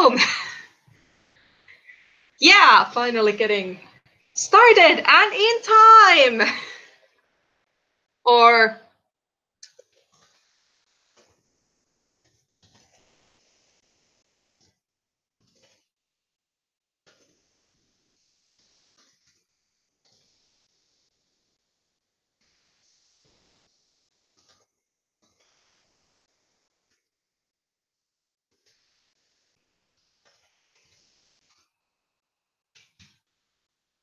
home. Yeah, finally getting started and in time. Or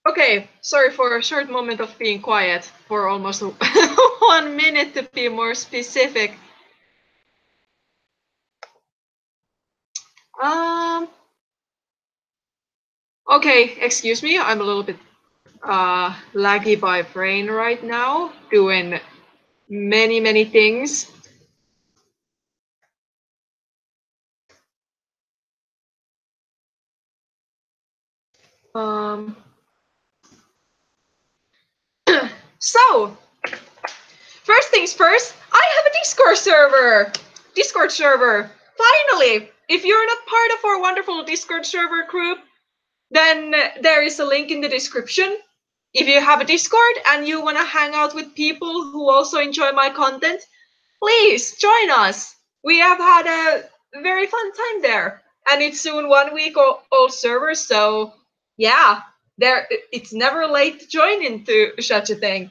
okay, sorry for a short moment of being quiet for almost 1 minute to be more specific. Okay, excuse me, I'm a little bit laggy by brain right now, doing many things. So, first things first, I have a Discord server. Finally, if you're not part of our wonderful Discord server group, then there is a link in the description. If you have a Discord and you want to hang out with people who also enjoy my content, please join us. We have had a very fun time there. And it's soon 1 week old server, so yeah, it's never late to join into such a thing.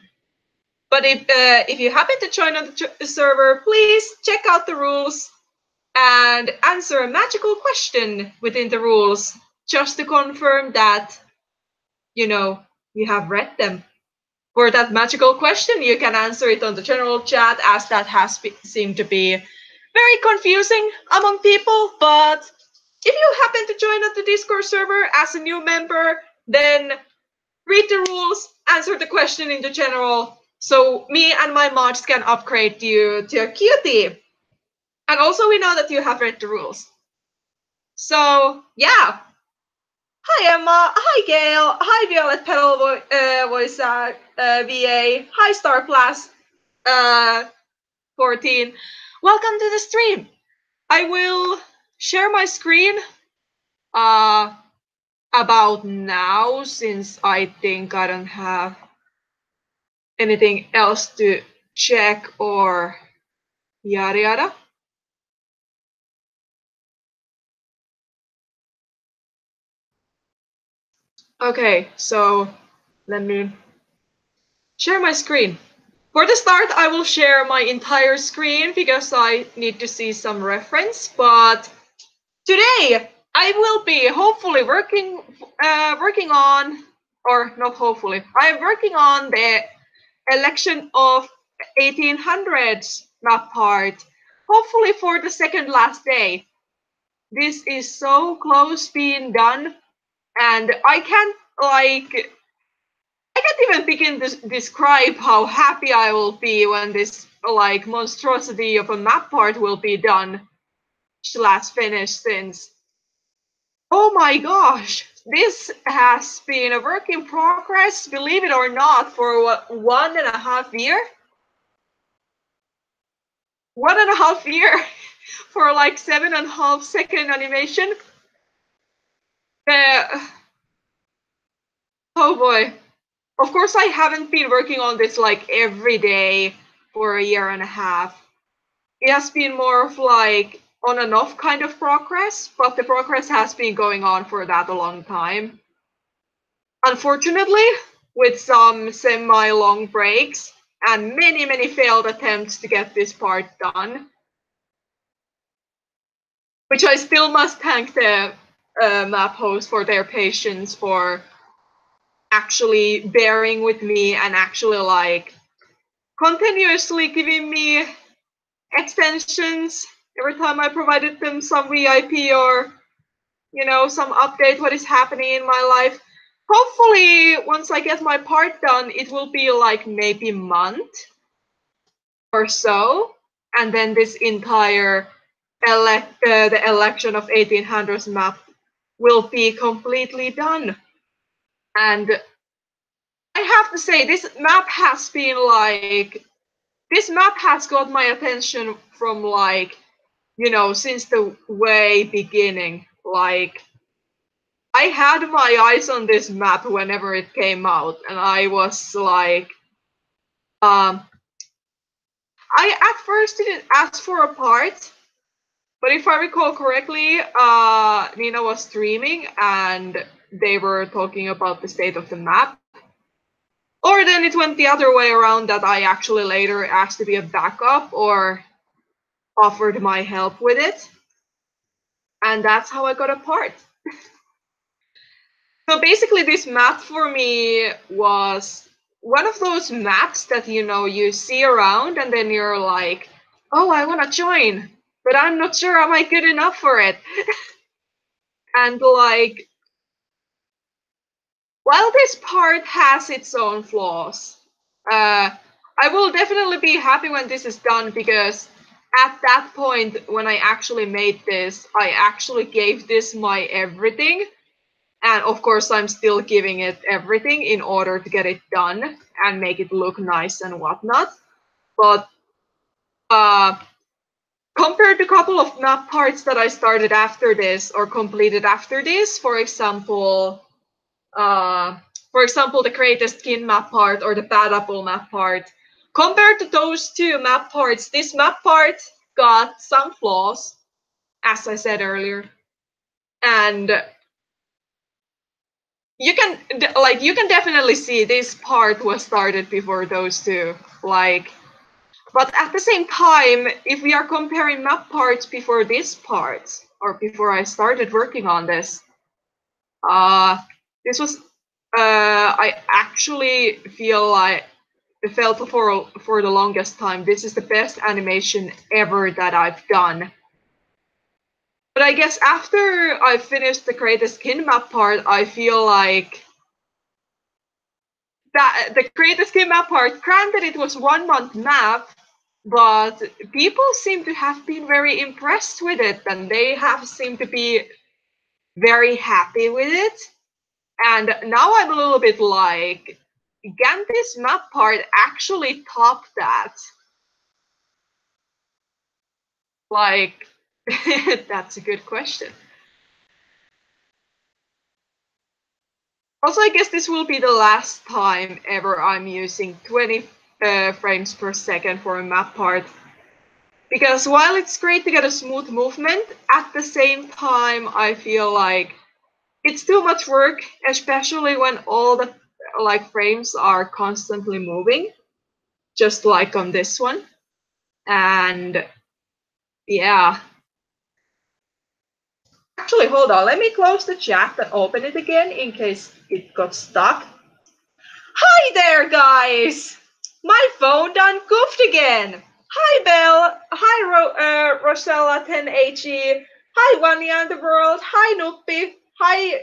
But if you happen to join on the server, please check out the rules and answer a magical question within the rules just to confirm that, you have read them. For that magical question, you can answer it on the general chat, as that has seemed to be very confusing among people. But if you happen to join on the Discord server as a new member, then read the rules, answer the question in the general, so me and my mods can upgrade you to a cutie. And also we know that you have read the rules. So, yeah. Hi, Emma. Hi, Gail. Hi, Violet Petal Voice VA. Hi, Star Plus 14. Welcome to the stream. I will share my screen about now, since I think I don't have anything else to check or yada yada. Okay, so let me share my screen. For the start, I will share my entire screen because I need to see some reference. But today, I will be hopefully working on, or not hopefully, I'm working on the election of 1800s map part, hopefully for the second last day. This is so close being done, and I can't even begin to describe how happy I will be when this monstrosity of a map part will be done / finished, since, oh my gosh, this has been a work in progress, believe it or not, for what, 1.5 years? 1.5 years for 7.5 second animation. Oh boy. Of course, I haven't been working on this every day for 1.5 years. It has been more of on and off kind of progress, but the progress has been going on for that a long time. Unfortunately, with some semi-long breaks and many failed attempts to get this part done, which I still must thank the map host for their patience, for actually bearing with me and actually continuously giving me extensions every time I provided them some VIP or some update what is happening in my life. Hopefully, once I get my part done, it will be maybe a month or so, and then this entire the election of 1800s map will be completely done. And I have to say, this map has been this map has got my attention from since the way beginning. Like, I had my eyes on this map whenever it came out, and I was like, I at first didn't ask for a part, but if I recall correctly, Nina was streaming and they were talking about the state of the map. Or then it went the other way around, that I actually later asked to be a backup or offered my help with it. And that's how I got a part. So basically this map for me was one of those maps that, you know, you see around and then you're like, oh, I want to join, but I'm not sure am I good enough for it. And like, while this part has its own flaws, I will definitely be happy when this is done, because at that point when I actually made this, I actually gave this my everything. And of course, I'm still giving it everything in order to get it done and make it look nice and whatnot. But compared to a couple of map parts that I started after this or completed after this, for example, the greatest skin map part or the bad apple map part, compared to those two map parts, this map part got some flaws, as I said earlier. And you can definitely see this part was started before those two. But at the same time, if we are comparing map parts before this part, or before I started working on this, this was I actually felt for the longest time this is the best animation ever that I've done. But I guess after I finished the greatest skin map part, I feel like that the greatest skin map part, granted it was 1 month map, but people seem to have been very impressed with it, and they have seemed to be very happy with it. And now I'm a little bit like, can this map part actually top that? Like, that's a good question. Also, I guess this will be the last time ever I'm using 20 frames per second for a map part. Because while it's great to get a smooth movement, at the same time I feel like it's too much work, especially when all the frames are constantly moving, just like on this one. And yeah. Actually, hold on. Let me close the chat and open it again in case it got stuck. Hi there, guys! My phone done goofed again. Hi, Belle. Hi, Rosella 10HE. Hi, Wanya in the world. Hi, Nuppy. Hi,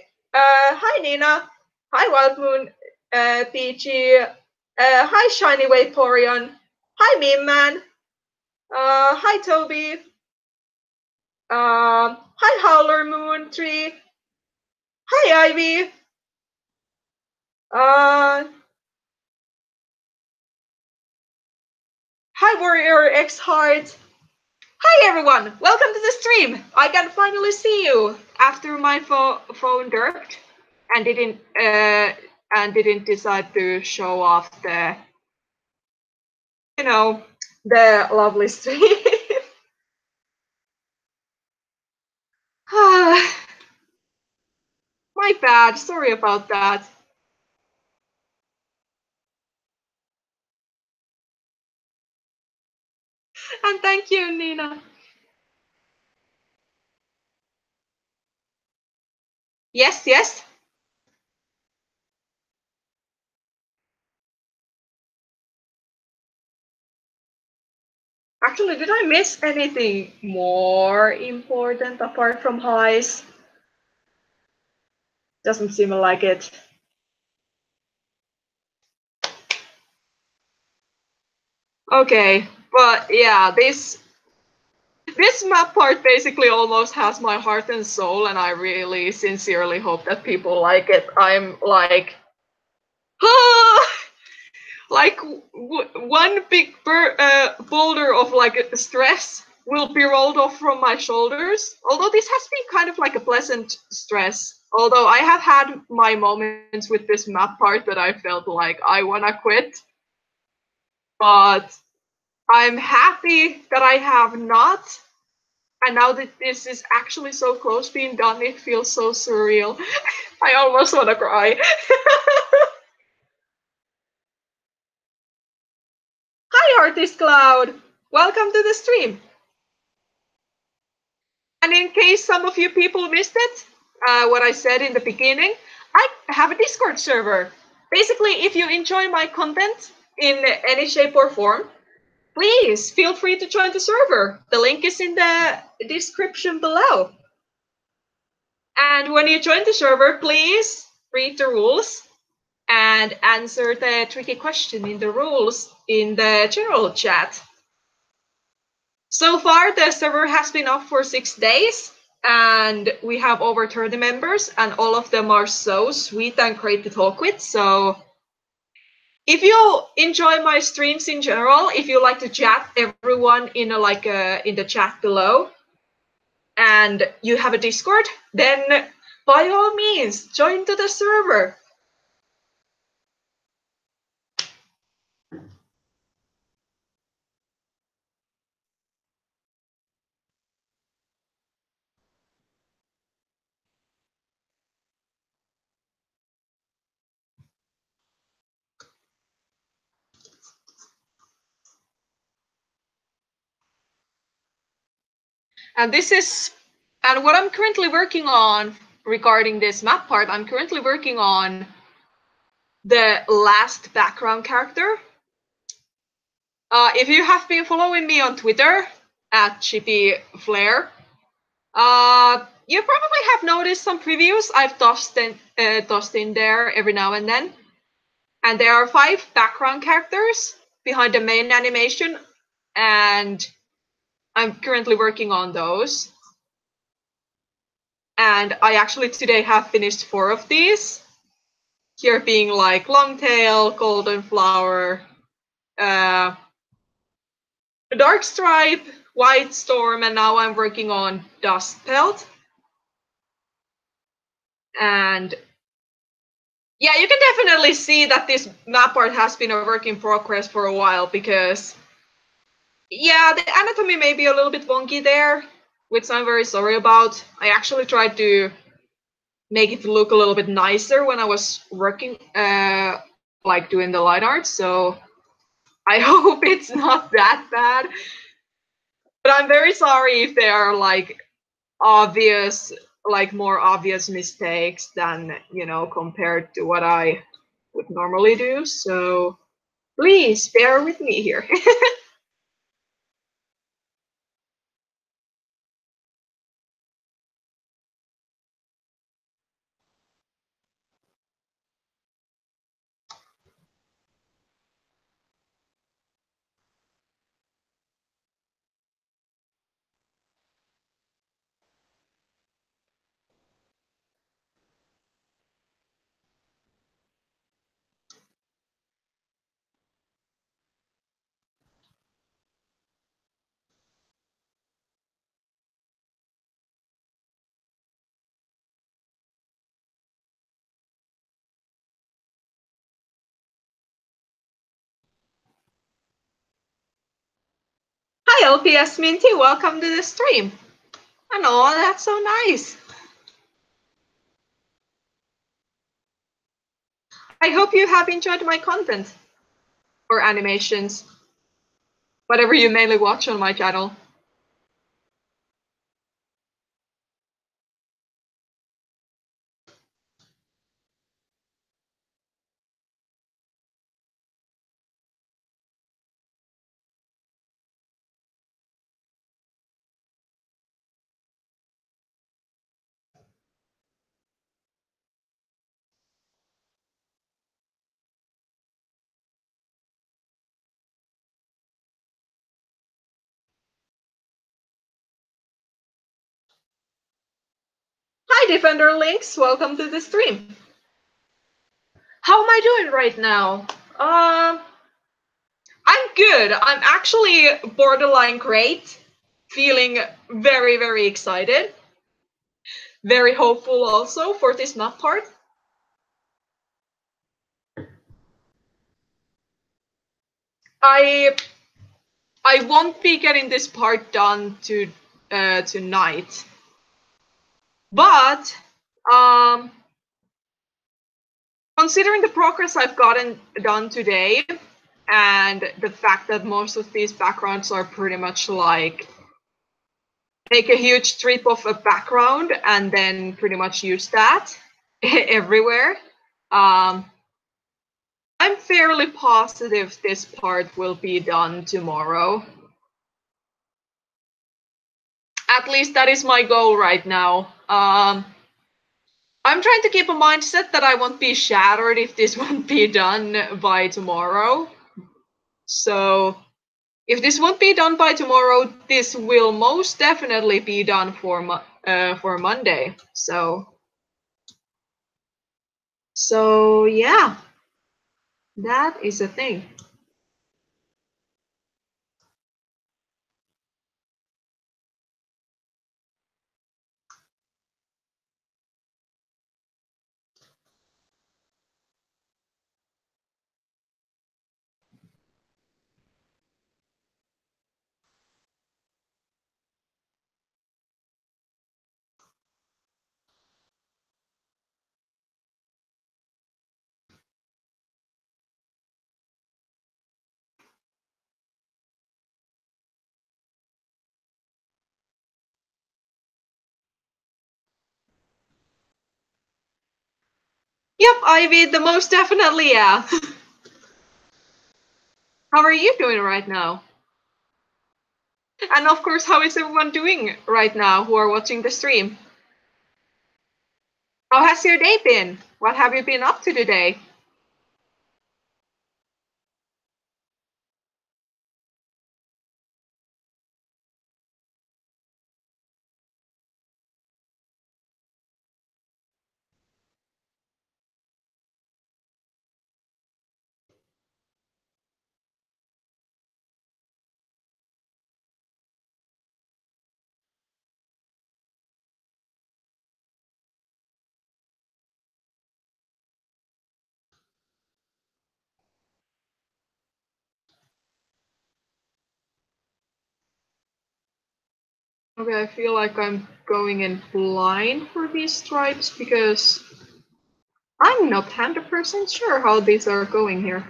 Nina. Hi, Wild Moon PG. Hi, Shiny Vaporeon. Hi, Meme Man. Hi, Toby. Hi, Howler Moon Tree. Hi, Ivy. Hi, Warrior X Heart. Hi, everyone. Welcome to the stream. I can finally see you after my phone derped and didn't decide to show off the, you know, the lovely stream. My bad. Sorry about that. And thank you, Nina. Yes, yes. Actually, did I miss anything more important apart from highs? Doesn't seem like it. Okay, but yeah, this map part basically almost has my heart and soul, and I really sincerely hope that people like it. I'm like, like one big boulder of like stress will be rolled off from my shoulders. Although this has been kind of like a pleasant stress. Although I have had my moments with this map part that I felt like I wanna quit. But I'm happy that I have not. And now that this is actually so close being done, it feels so surreal. I almost wanna cry. Hi, Artist Cloud! Welcome to the stream. And in case some of you people missed it, what I said in the beginning, I have a Discord server. Basically, if you enjoy my content in any shape or form, please feel free to join the server. The link is in the description below. And when you join the server, please read the rules and answer the tricky question in the rules in the general chat. So far, the server has been up for 6 days, and we have over 30 members, and all of them are so sweet and great to talk with. So if you enjoy my streams in general, if you like to chat everyone in in the chat below, and you have a Discord, then by all means, join to the server. And what I'm currently working on regarding this map part, I'm currently working on the last background character. If you have been following me on Twitter at CuteFlare, you probably have noticed some previews I've tossed in there every now and then. And there are 5 background characters behind the main animation, and I'm currently working on those. And I actually today have finished 4 of these. Here being like Longtail, Golden Flower, Dark Stripe, White Storm, and now I'm working on Dust Pelt. And yeah, you can definitely see that this map art has been a work in progress for a while, because yeah, the anatomy may be a little bit wonky there, which I'm very sorry about. I actually tried to make it look a little bit nicer when I was working, like doing the line art, so I hope it's not that bad. But I'm very sorry if there are like obvious, like more obvious mistakes than, you know, compared to what I would normally do. So please bear with me here. Hi, LPS Minty, welcome to the stream. I know, that's so nice. I hope you have enjoyed my content or animations, whatever you mainly watch on my channel. Hi, Defender Links, welcome to the stream. How am I doing right now? I'm good. I'm actually borderline great. feeling very, very excited. Very hopeful also for this map part. I won't be getting this part done tonight, but considering the progress I've gotten done today, and the fact that most of these backgrounds are pretty much like make a huge strip of a background and then pretty much use that everywhere. I'm fairly positive this part will be done tomorrow. At least that is my goal right now. I'm trying to keep a mindset that I won't be shattered if this won't be done by tomorrow. So if this won't be done by tomorrow, this will most definitely be done for Monday. So yeah, that is a thing. Yep, Ivy, the most definitely, yeah. How are you doing right now? And of course, how is everyone doing right now who are watching the stream? How has your day been? What have you been up to today? Okay, I feel like I'm going in blind for these stripes because I'm not 100% sure how these are going here.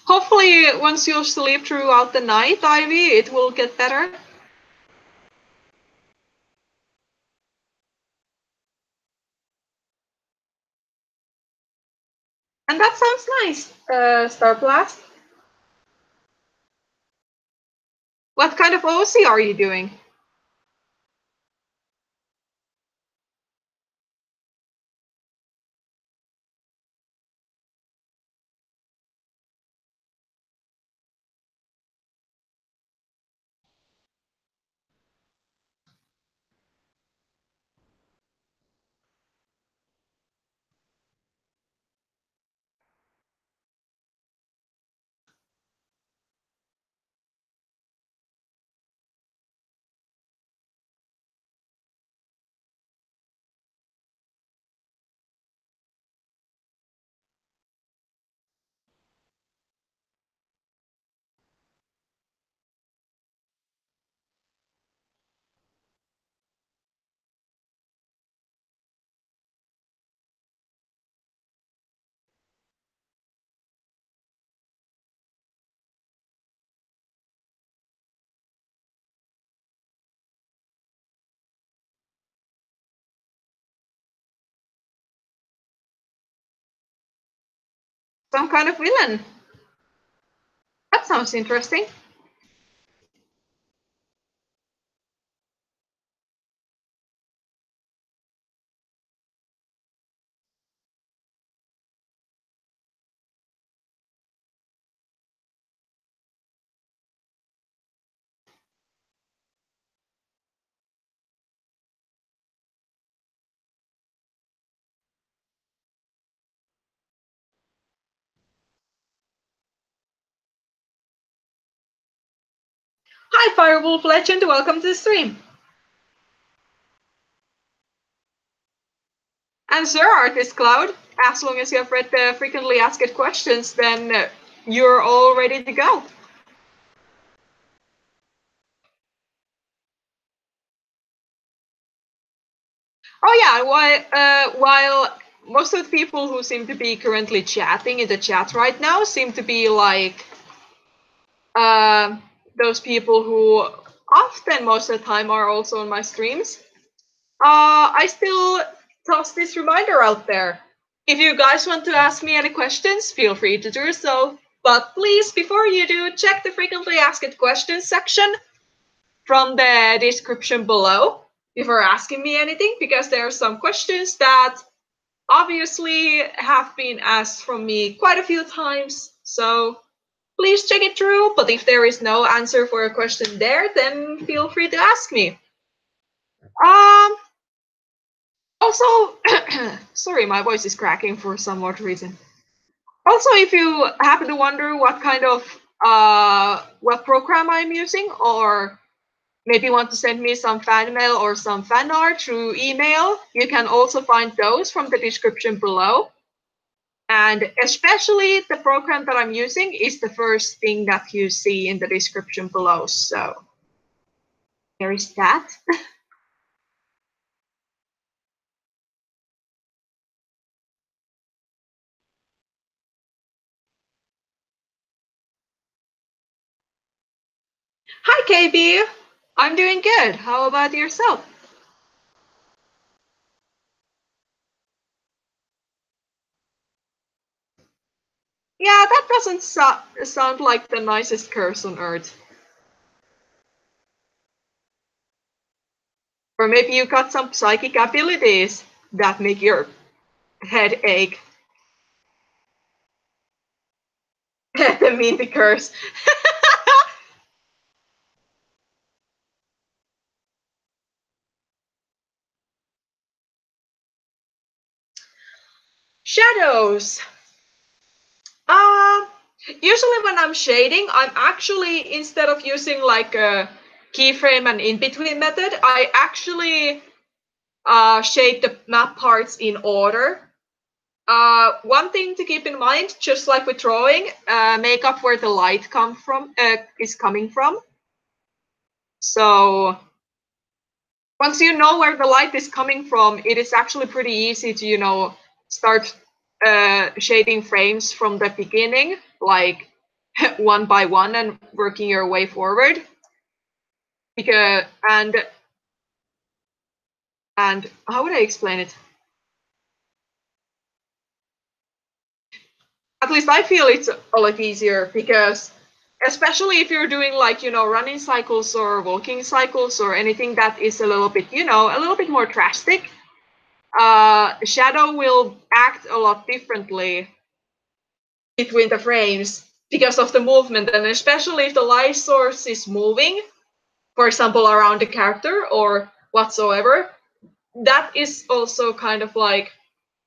Hopefully, once you sleep throughout the night, Ivy, it will get better. And that sounds nice, Star Blast. What kind of OC are you doing? Some kind of villain. That sounds interesting. Hi, Firewolf Legend. Welcome to the stream. And Sir Artist Cloud, as long as you have read the frequently asked questions, then you're all ready to go. Oh yeah, while most of the people who seem to be currently chatting in the chat right now seem to be like those people who often, most of the time, are also on my streams. I still toss this reminder out there. If you guys want to ask me any questions, feel free to do so. But please, before you do, check the frequently asked questions section from the description below before asking me anything, because there are some questions that obviously have been asked from me quite a few times. So please check it through. But if there is no answer for a question there, then feel free to ask me. Also, sorry, my voice is cracking for some odd reason. Also, if you happen to wonder what kind of what program I'm using, or maybe want to send me some fan mail or some fan art through email, you can also find those from the description below. And especially the program that I'm using is the first thing that you see in the description below. So there is that. Hi, KB. I'm doing good. How about yourself? Yeah, that doesn't sound like the nicest curse on earth. Or maybe you got some psychic abilities that make your head ache. The mean the curse. Shadows. Uh, Usually when I'm shading, I'm actually, instead of using like a keyframe and in-between method, I actually shade the map parts in order. One thing to keep in mind, just like with drawing, make up where the light is coming from. So once you know where the light is coming from, it is actually pretty easy to, start shading frames from the beginning, like one by one, and working your way forward. Because and how would I explain it? At least I feel it's a lot easier, because especially if you're doing like, running cycles or walking cycles or anything that is a little bit, a little bit more drastic, shadow will act a lot differently between the frames because of the movement, and especially if the light source is moving, for example, around the character or whatsoever, that is also kind of like,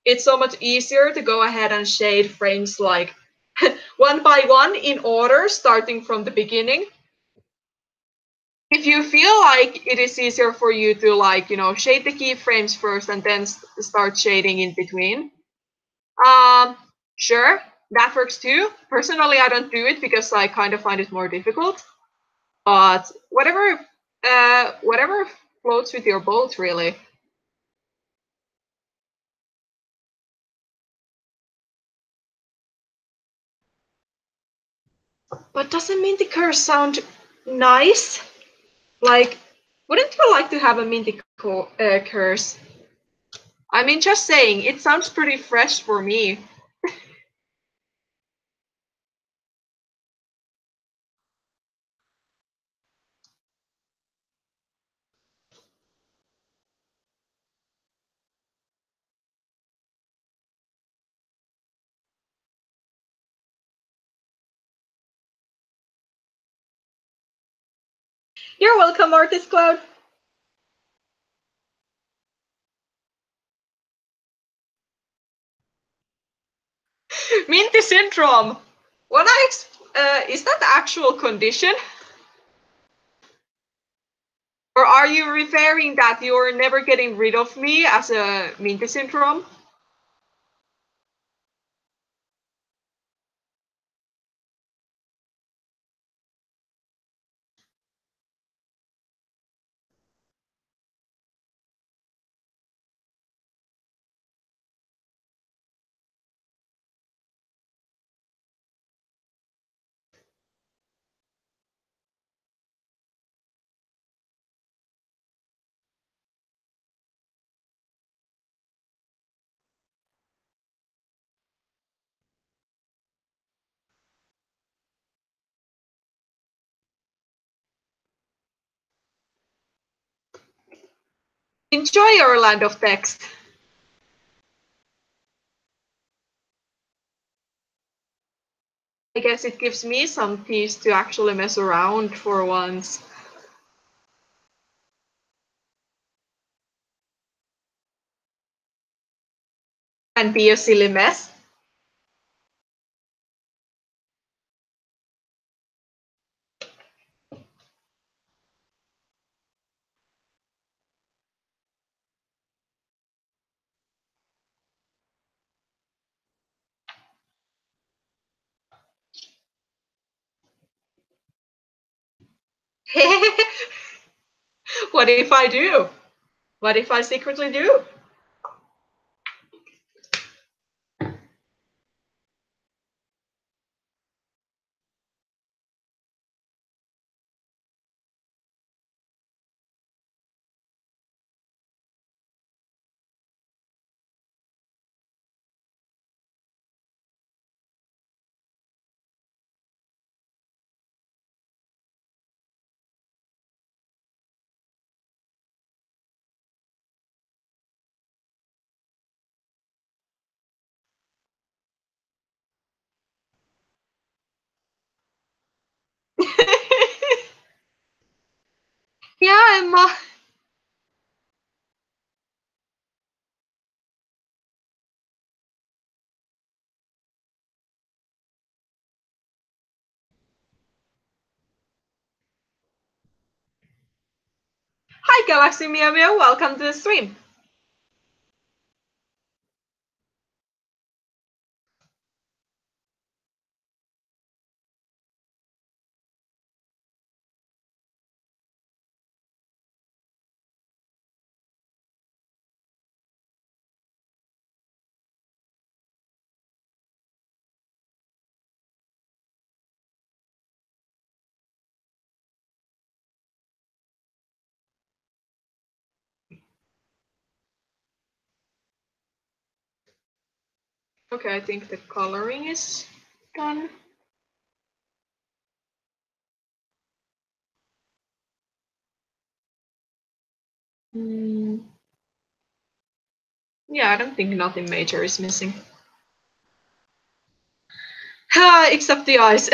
it's so much easier to go ahead and shade frames like one by one in order, starting from the beginning. If you feel like it is easier for you to like, shade the keyframes first and then start shading in between, sure, that works too. Personally, I don't do it because I kind of find it more difficult. But whatever floats with your boat, really. But doesn't Minty Curse sound nice? Like, wouldn't you like to have a Minty Curse? I mean, just saying, it sounds pretty fresh for me. You're welcome, Artist Cloud. Minty Syndrome. Is that the actual condition? Or are you referring that you're never getting rid of me as a Minty syndrome? Enjoy your land of text. I guess it gives me some peace to actually mess around for once. And be a silly mess. What if I do? What if I secretly do? Yeah, Emma. Hi, Galaxy Meow Meow. Welcome to the stream. Okay, I think the coloring is done. Yeah, I don't think nothing major is missing. Except the eyes.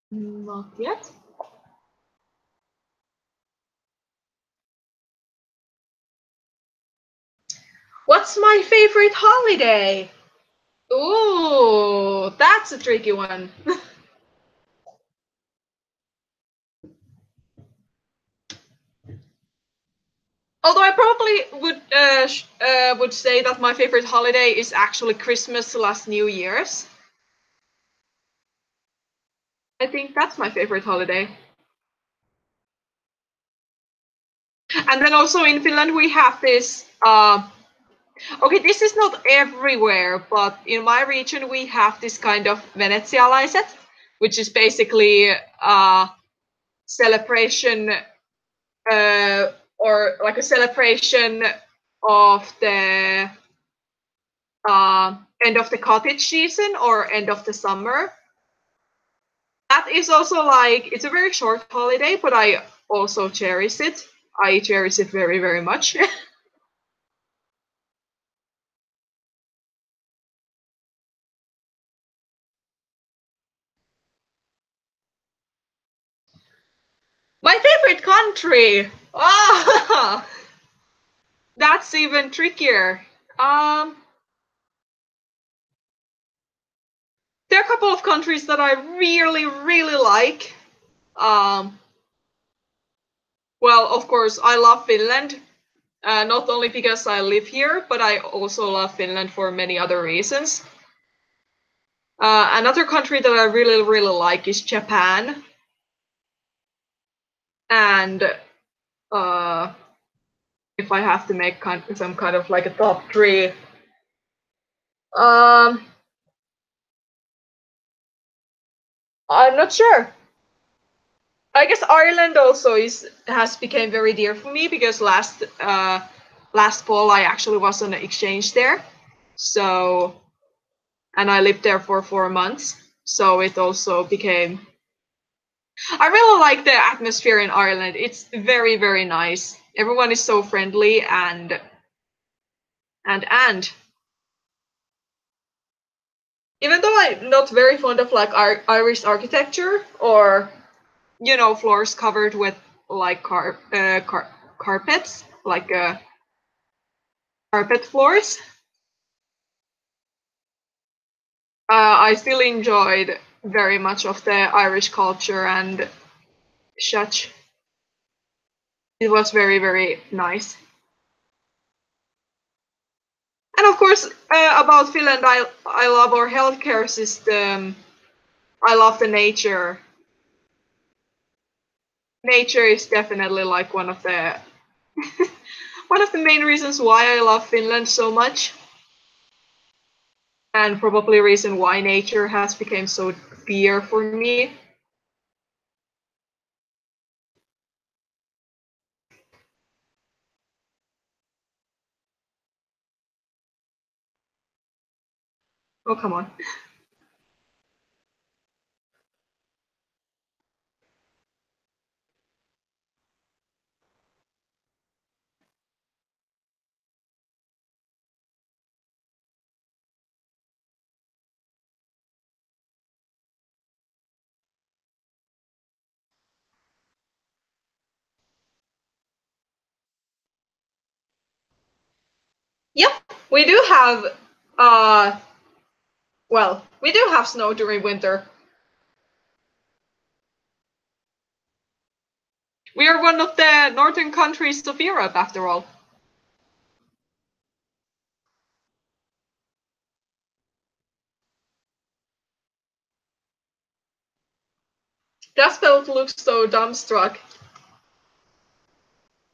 Not yet. What's my favorite holiday? Ooh, that's a tricky one. Although I probably would say that my favorite holiday is actually Christmas / New Year's. I think that's my favorite holiday. And then also in Finland we have this. Okay, this is not everywhere, but in my region we have this kind of venetsialaiset, which is basically a celebration or like a celebration of the end of the cottage season or end of the summer. That is also like, it's a very short holiday, but I also cherish it. I cherish it very, very much. My favorite country! Oh, that's even trickier. There are a couple of countries that I really, really like. Um, well, of course, I love Finland. Not only because I live here, but I also love Finland for many other reasons. Another country that I really, really like is Japan. And if I have to make some kind of like a top three, I'm not sure. I guess Ireland also has become very dear for me because last fall I actually was on an exchange there, so and I lived there for 4 months, so it also became. I really like the atmosphere in Ireland. It's very, very nice. Everyone is so friendly and even though I'm not very fond of like Irish architecture or floors covered with like carpets, like carpet floors, I still enjoyed very much of the Irish culture and such. It was very, very nice. And of course, about Finland, I love our healthcare system. I love the nature. Nature is definitely like one of the one of the main reasons why I love Finland so much, and probably reason why nature has become so dear for me. Oh, come on. Yep, we do have we do have snow during winter. We are one of the northern countries of Europe, after all. That spell looks so dumbstruck.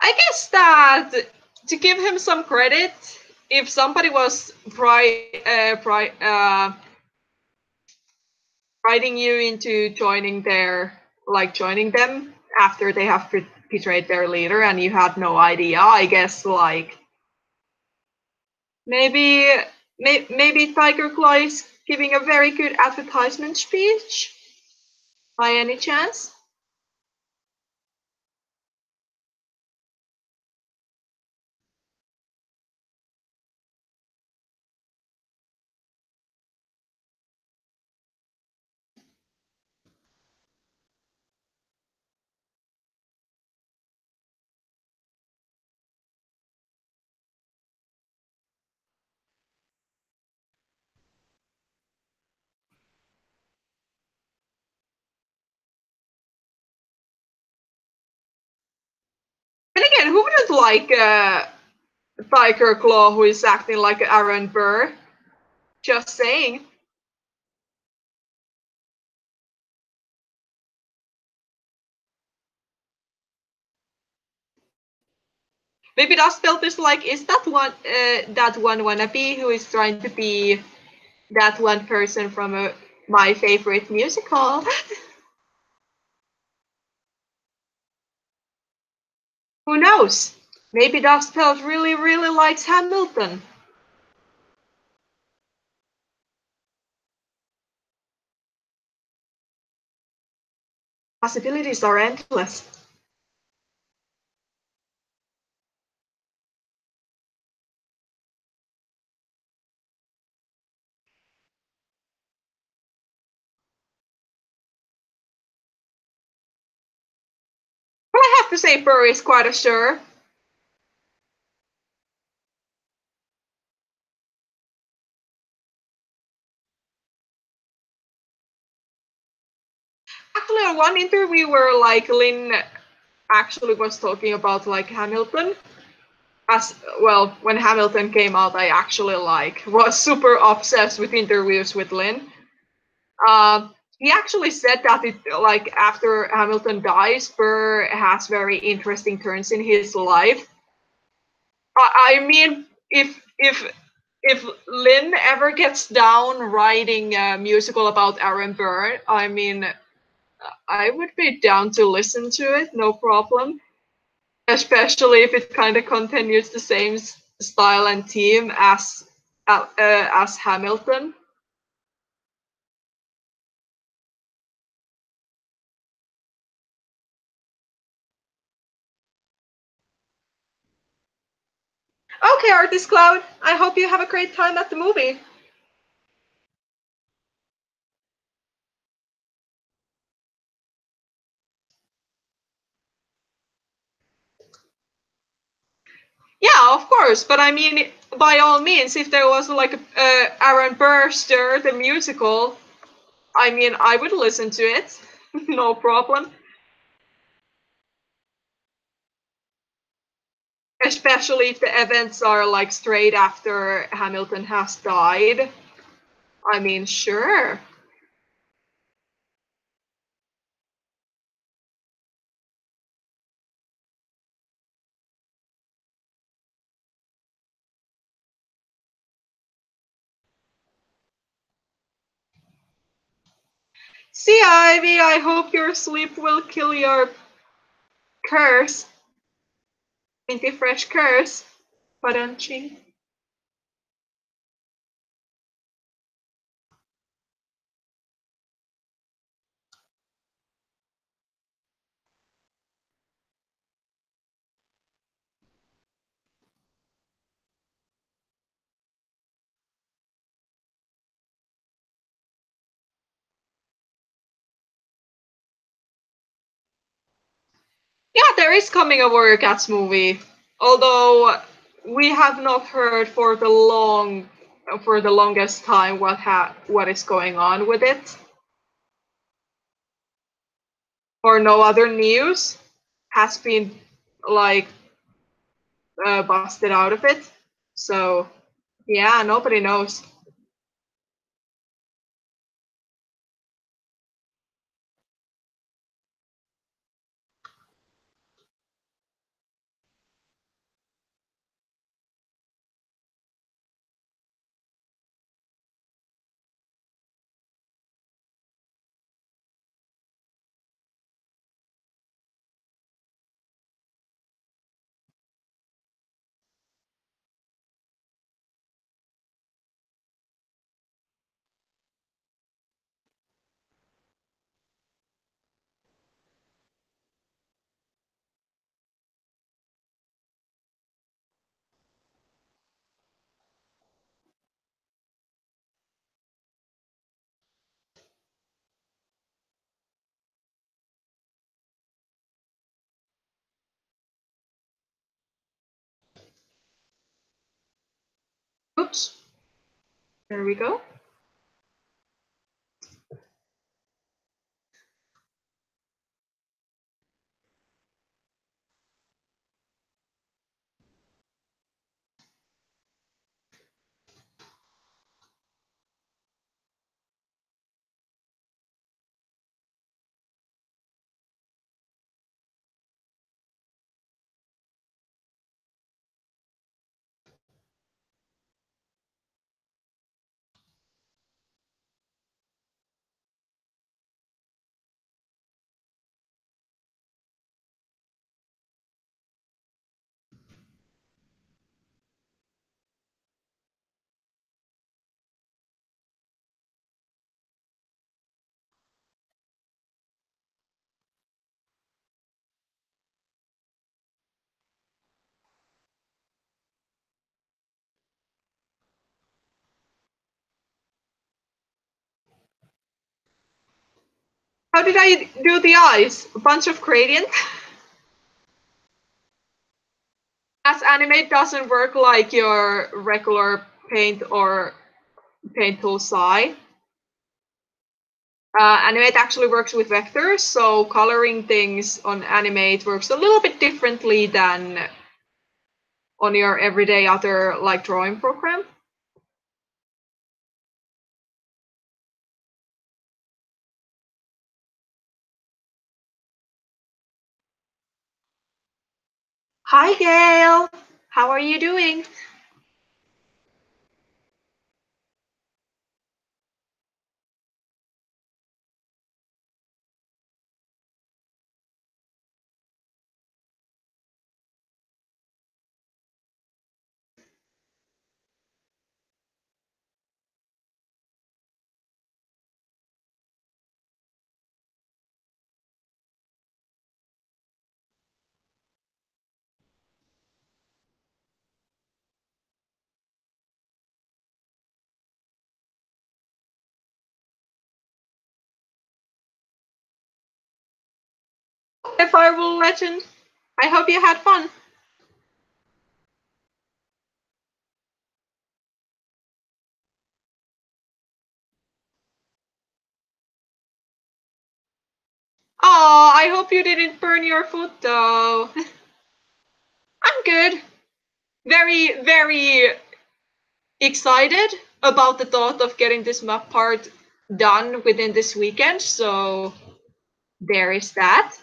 I guess that to give him some credit, if somebody was writing you into joining them after they have betrayed their leader and you had no idea, I guess like maybe Tiger Claw is giving a very good advertisement speech by any chance. again, who wouldn't like Tiger Claw who is acting like Aaron Burr? Just saying. Maybe Dustbelt is like, is that one wannabe who is trying to be that one person from my favorite musical? Who knows? Maybe Dustbelt really, really likes Hamilton. Possibilities are endless. But I have to say Burr is quite a sure. Actually, in one interview where like Lynn actually was talking about like Hamilton, as well, when Hamilton came out, I actually like was super obsessed with interviews with Lynn. He actually said that it like after Hamilton dies, Burr has very interesting turns in his life. I mean, if Lynn ever gets down writing a musical about Aaron Burr, I mean, I would be down to listen to it, no problem. Especially if it kind of continues the same style and theme as Hamilton. Okay, Artist Cloud. I hope you have a great time at the movie. Yeah, of course. But I mean, by all means, if there was like a Aaron Burster, the musical, I mean, I would listen to it. No problem. Especially if the events are like straight after Hamilton has died. I mean, sure. See, Ivy, I hope your sleep will kill your curse. Minty fresh curse. Padanchi. Yeah, there is coming a Warrior Cats movie. Although we have not heard for the longest time what is going on with it. Or no other news has been like busted out of it. So yeah, nobody knows. Oops. There we go. How did I do the eyes? A bunch of gradient? As Animate doesn't work like your regular paint or paint tool SI. Animate actually works with vectors, so coloring things on Animate works a little bit differently than on your everyday other like drawing program. Hi, Gail. How are you doing? The Firewall Legend. I hope you had fun. Oh, I hope you didn't burn your foot though. I'm good. Very, very excited about the thought of getting this map part done within this weekend, so there is that.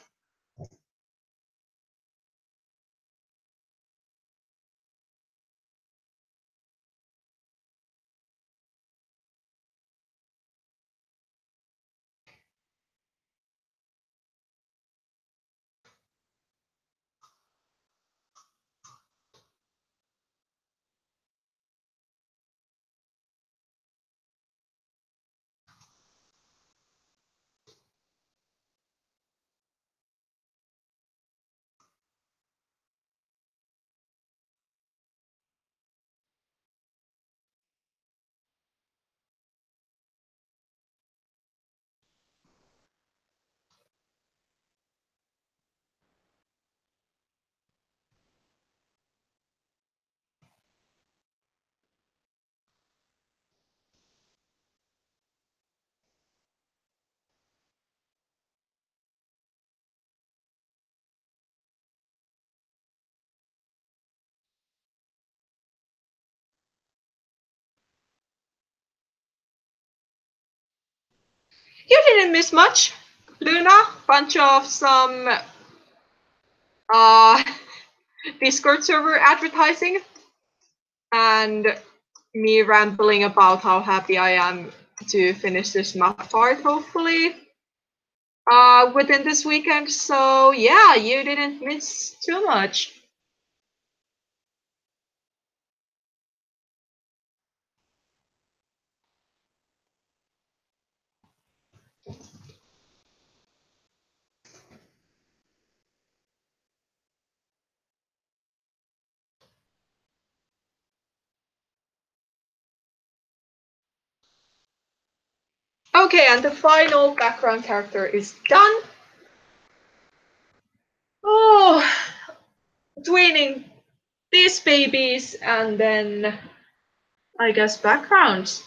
You didn't miss much, Luna. Bunch of some uh, Discord server advertising and me rambling about how happy I am to finish this map part, hopefully, within this weekend. So yeah, you didn't miss too much. Okay, and the final background character is done. Oh, tweening these babies and then I guess backgrounds.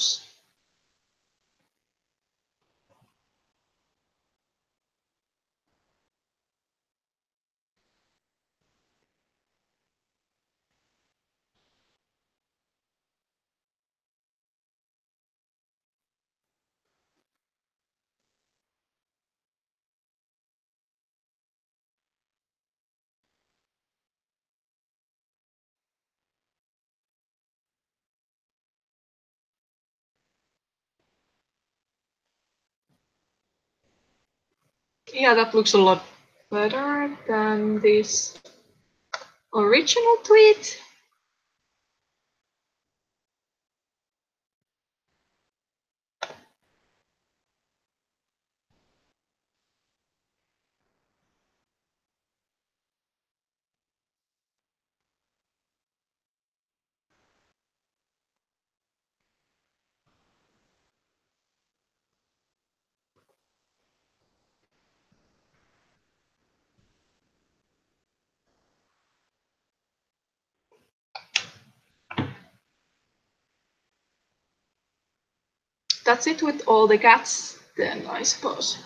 mouse. Yeah, that looks a lot better than this original tweet. That's it with all the cats, then, I suppose.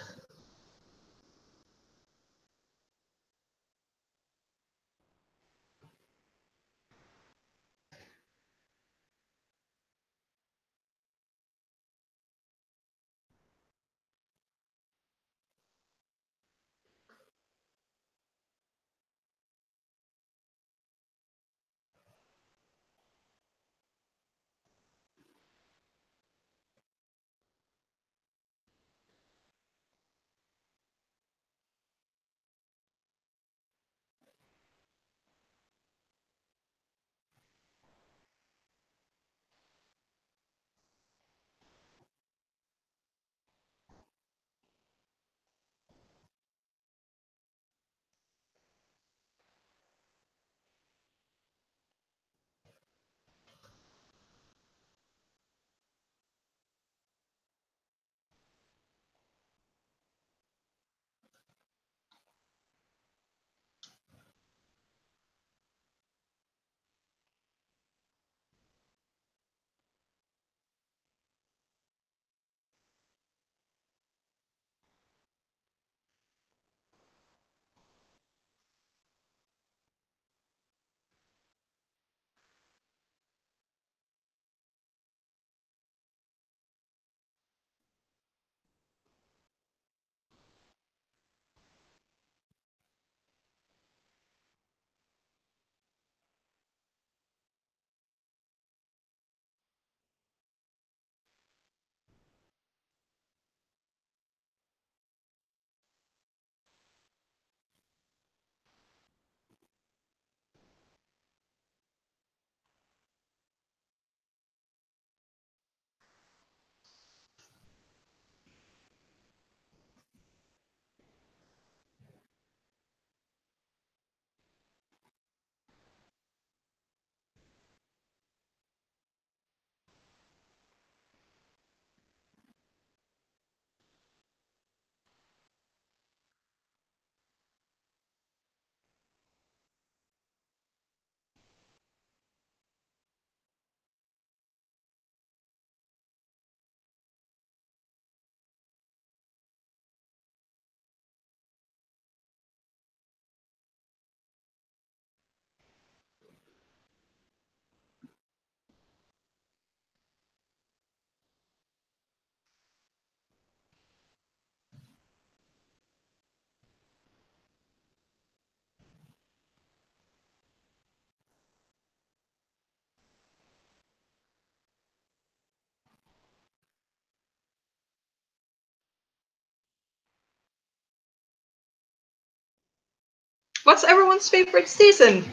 What's everyone's favorite season?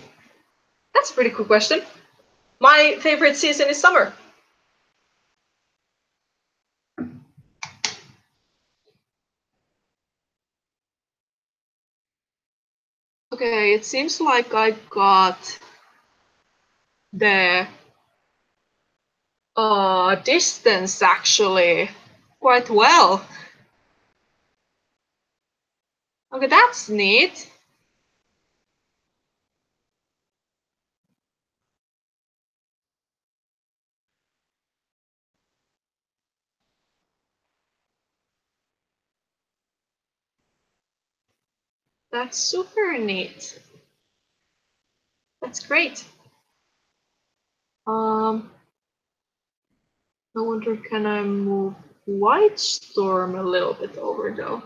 That's a pretty cool question. My favorite season is summer. Okay, it seems like I got the distance actually quite well. Okay, that's neat. That's super neat. That's great. I wonder, can I move White Storm a little bit over though?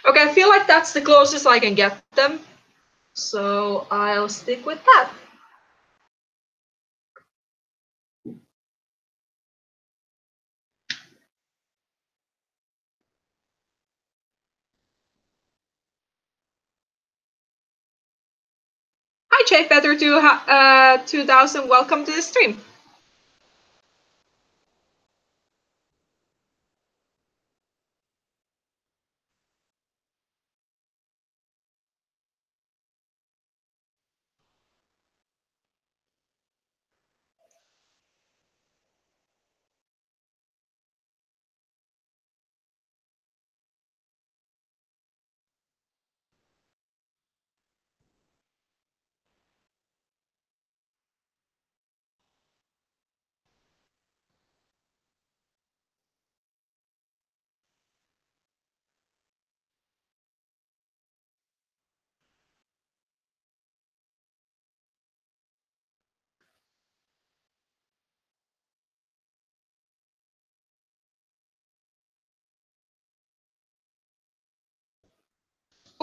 Okay, I feel like that's the closest I can get them. So I'll stick with that. Hi, Feather 2000. Welcome to the stream.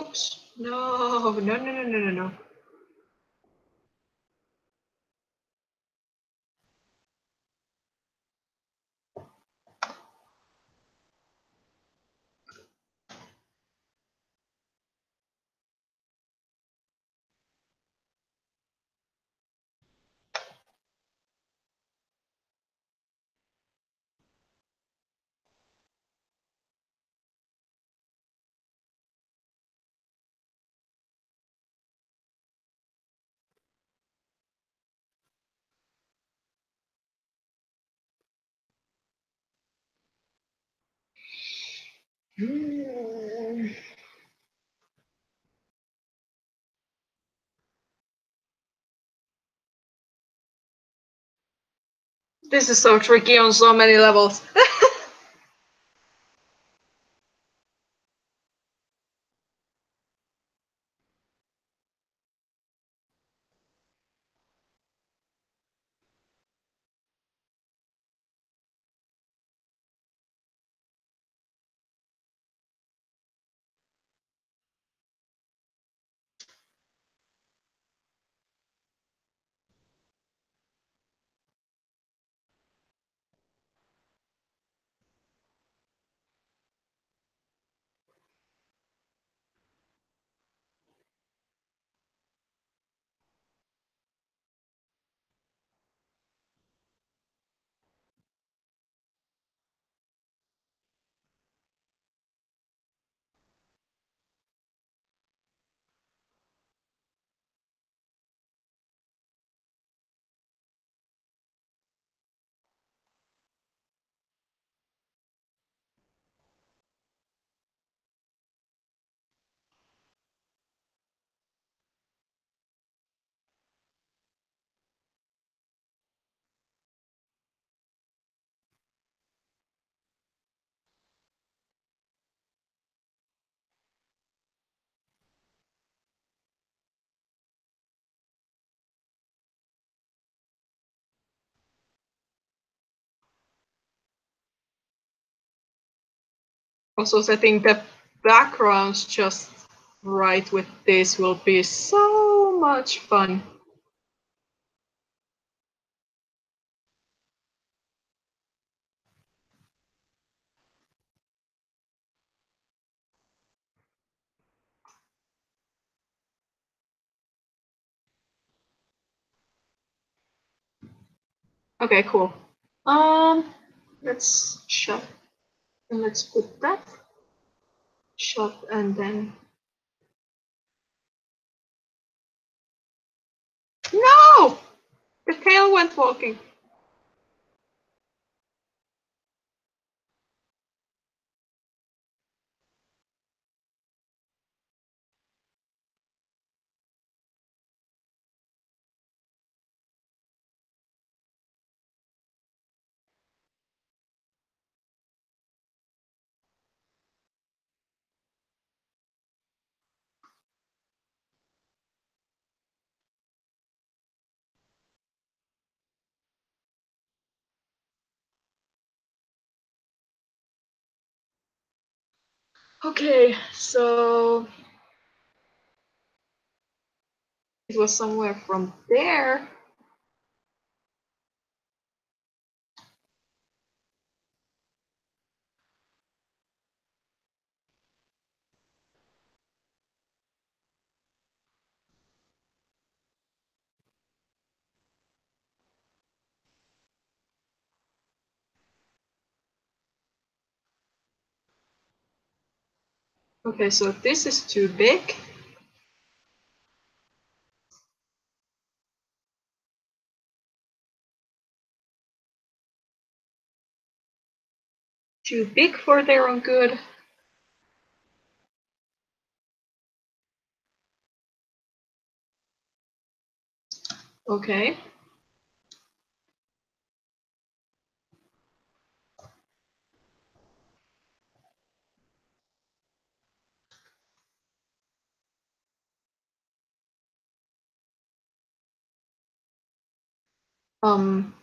Oops. No, no, no, no, no, no, no. This is so tricky on so many levels. Also, setting the backgrounds just right with this will be so much fun. Okay, cool. Let's shut And let's put that shot and then. No! The tail went walking. Okay, so it was somewhere from there. Okay, so this is too big. Too big for their own good. Okay. Um.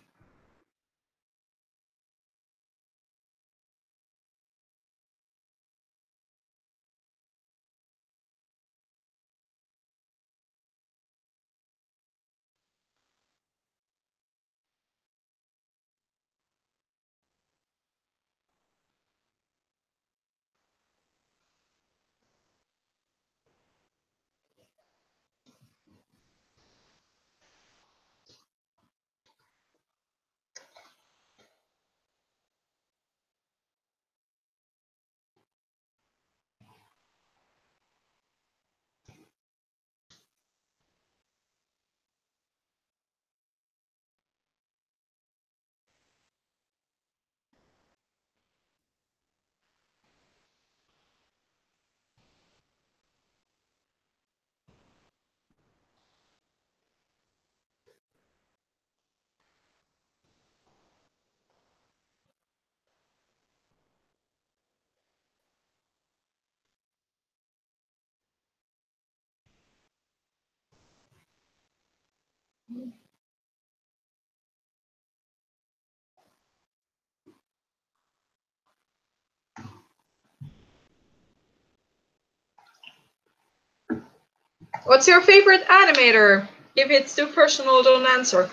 What's your favorite animator? If it's too personal, don't answer.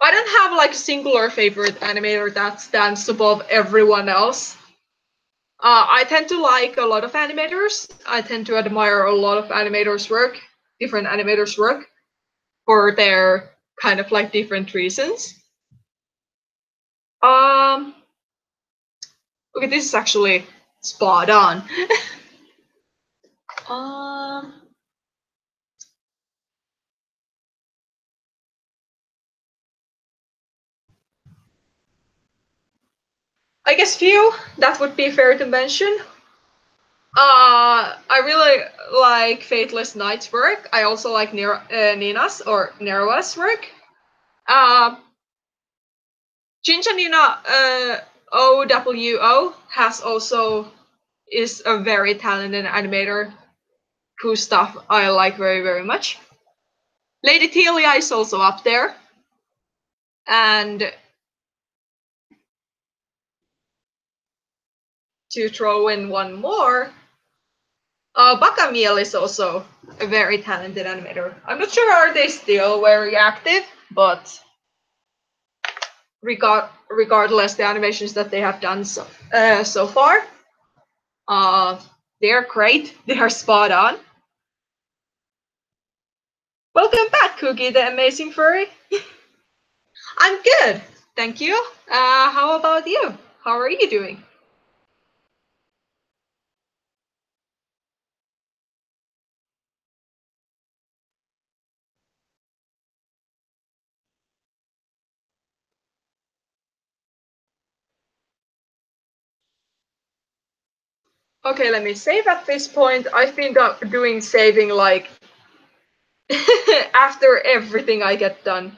I don't have like a singular favorite animator that stands above everyone else. I tend to like a lot of animators. I tend to admire a lot of animators' work, different animators' work, for their kind of like different reasons. Okay, this is actually spot on. um, I guess few that would be fair to mention. I really like Fateless Knight's work. I also like Nina's or Nirawa's work. Jinja Nina OWO has also is a very talented animator whose stuff I like very, very much. Lady Telia is also up there. And to throw in one more, Bakamiel is also a very talented animator. I'm not sure are they still very active, but regardless, the animations that they have done so far, they're great. They are spot on. Welcome back, Cookie, the amazing furry. I'm good, thank you. How about you? How are you doing? Okay, let me save at this point. I've been doing saving like after everything I get done.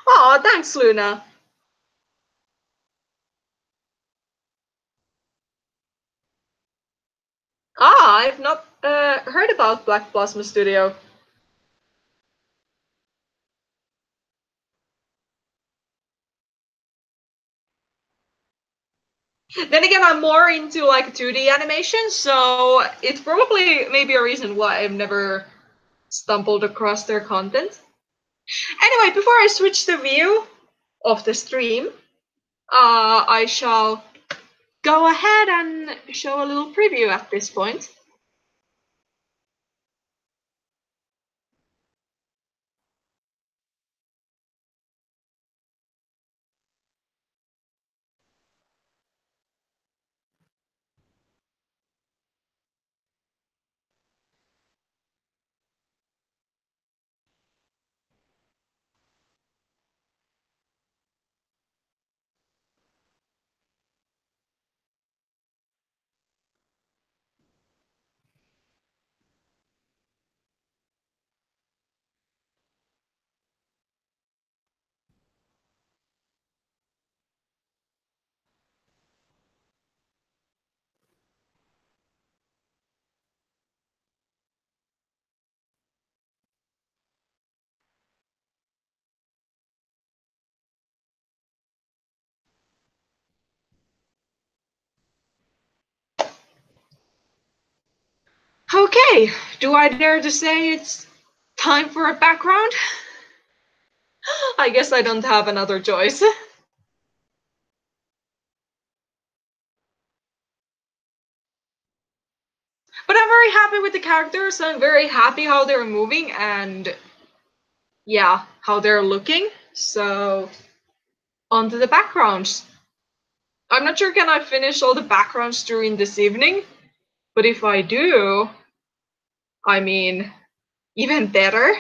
Aw, thanks, Luna. I've not heard about Black Plasma Studio. Then again, I'm more into like 2D animation, so it's probably maybe a reason why I've never stumbled across their content. Anyway, before I switch the view of the stream, I shall go ahead and show a little preview at this point. Okay, do I dare to say it's time for a background? I guess I don't have another choice. But I'm very happy with the characters. I'm very happy how they're moving and yeah, how they're looking. So on to the backgrounds. I'm not sure can I finish all the backgrounds during this evening, but if I do, I mean, even better.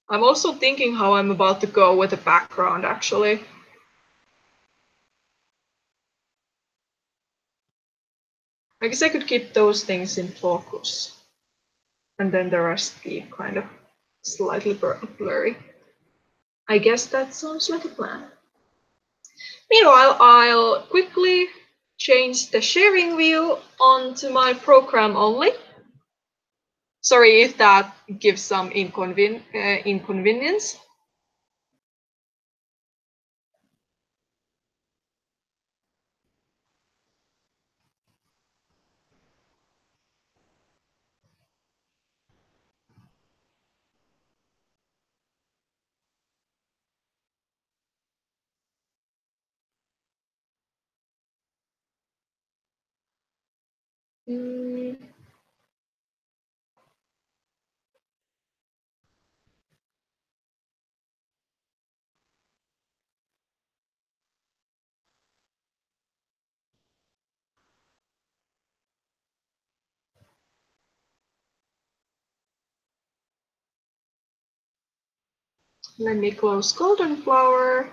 I'm also thinking how I'm about to go with the background actually. I guess I could keep those things in focus. And then the rest be kind of slightly blurry. I guess that sounds like a plan. Meanwhile, I'll quickly change the sharing view onto my program only. Sorry if that gives some inconvenience. Mm. Let me close Golden Flower.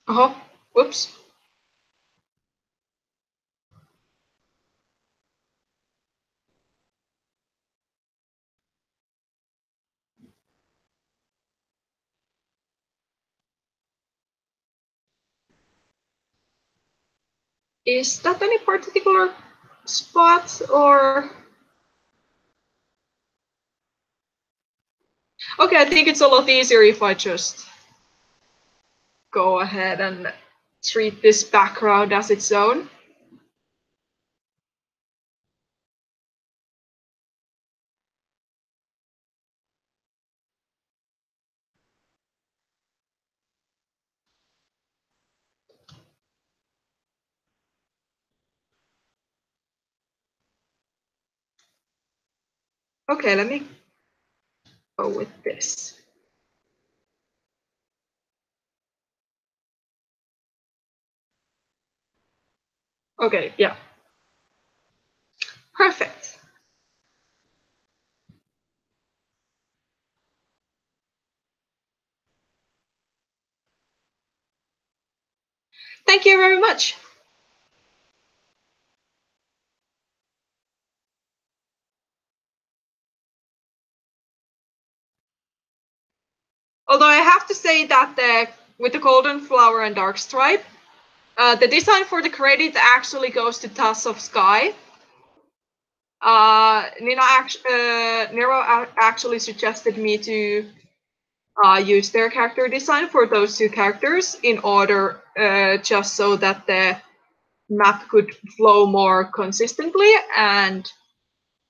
Oh, whoops. Is that any particular spot or? Okay, I think it's a lot easier if I just go ahead and treat this background as its own. Okay, let me go with this. Okay, yeah. Perfect. Thank you very much. Although I have to say that with the golden flower and dark stripe, the design for the credit actually goes to Toss of Sky. Nirawa actually suggested me to use their character design for those two characters in order just so that the map could flow more consistently, and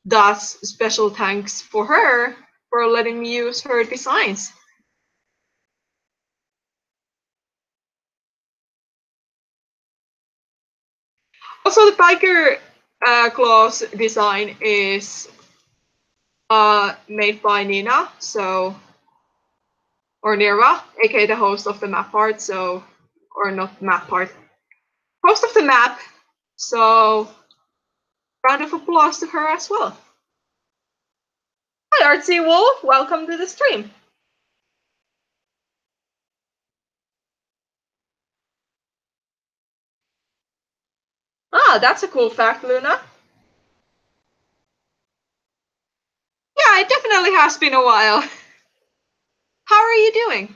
thus special thanks for her for letting me use her designs. Also, the tiger claws design is made by Nina, so or Nira, aka the host of the map part, so or not map part, host of the map. So round of applause to her as well. Hi Artsy Wolf, welcome to the stream. Ah, that's a cool fact, Luna. Yeah, it definitely has been a while. How are you doing?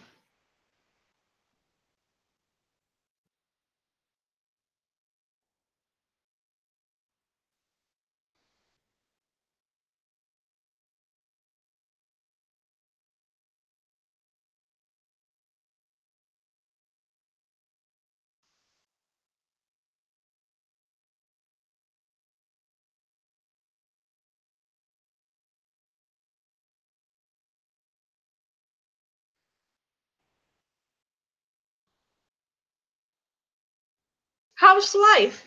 How's life?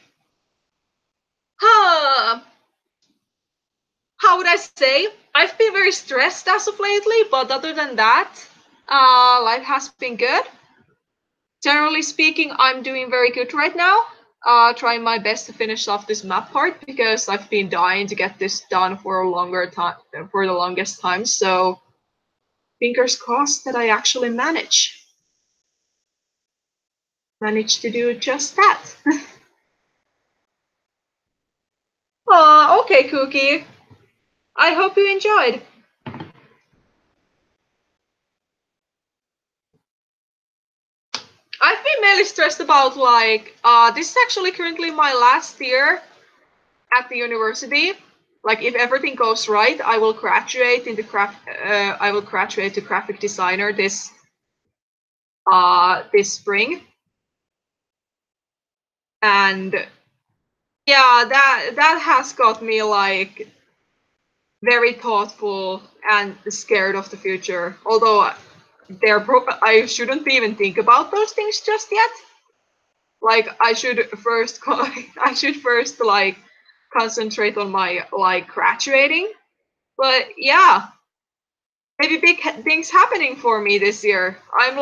Huh. How would I say? I've been very stressed as of lately, but other than that, life has been good. Generally speaking, I'm doing very good right now. Trying my best to finish off this map part because I've been dying to get this done for a longer time, for the longest time. So fingers crossed that I actually manage to do just that. Okay, Cookie. I hope you enjoyed. I've been mainly stressed about like this is actually currently my last year at the university. Like if everything goes right, I will graduate in the I will graduate to graphic designer this spring. And yeah, that has got me like very thoughtful and scared of the future. Although I shouldn't even think about those things just yet. Like I should first I should first like concentrate on my like graduating. But yeah, maybe big things happening for me this year. I'm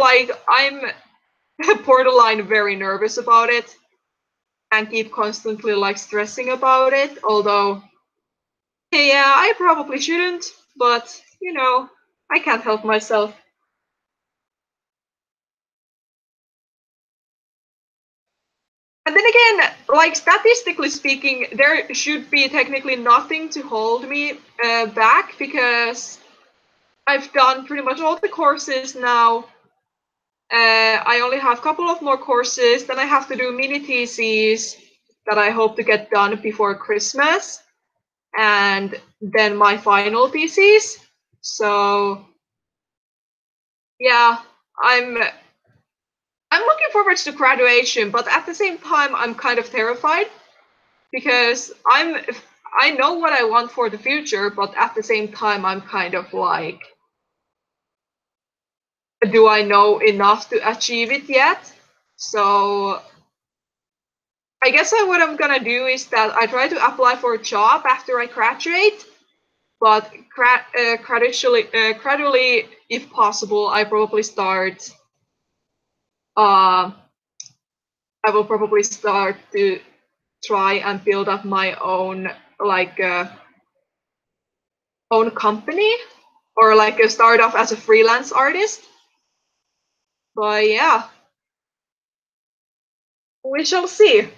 borderline very nervous about it and keep constantly like stressing about it. Although, yeah, I probably shouldn't, but you know, I can't help myself. And then again, like statistically speaking, there should be technically nothing to hold me back because I've done pretty much all the courses now. I only have a couple of more courses. Then I have to do mini theses that I hope to get done before Christmas, and then my final thesis. So yeah, I'm looking forward to graduation, but at the same time, I'm kind of terrified because I know what I want for the future, but at the same time, I'm kind of like, do I know enough to achieve it yet? So I guess what I'm gonna do is that I try to apply for a job after I graduate, but gradually, if possible, I will probably start to try and build up my own own company, or like a start off as a freelance artist. But yeah, we shall see.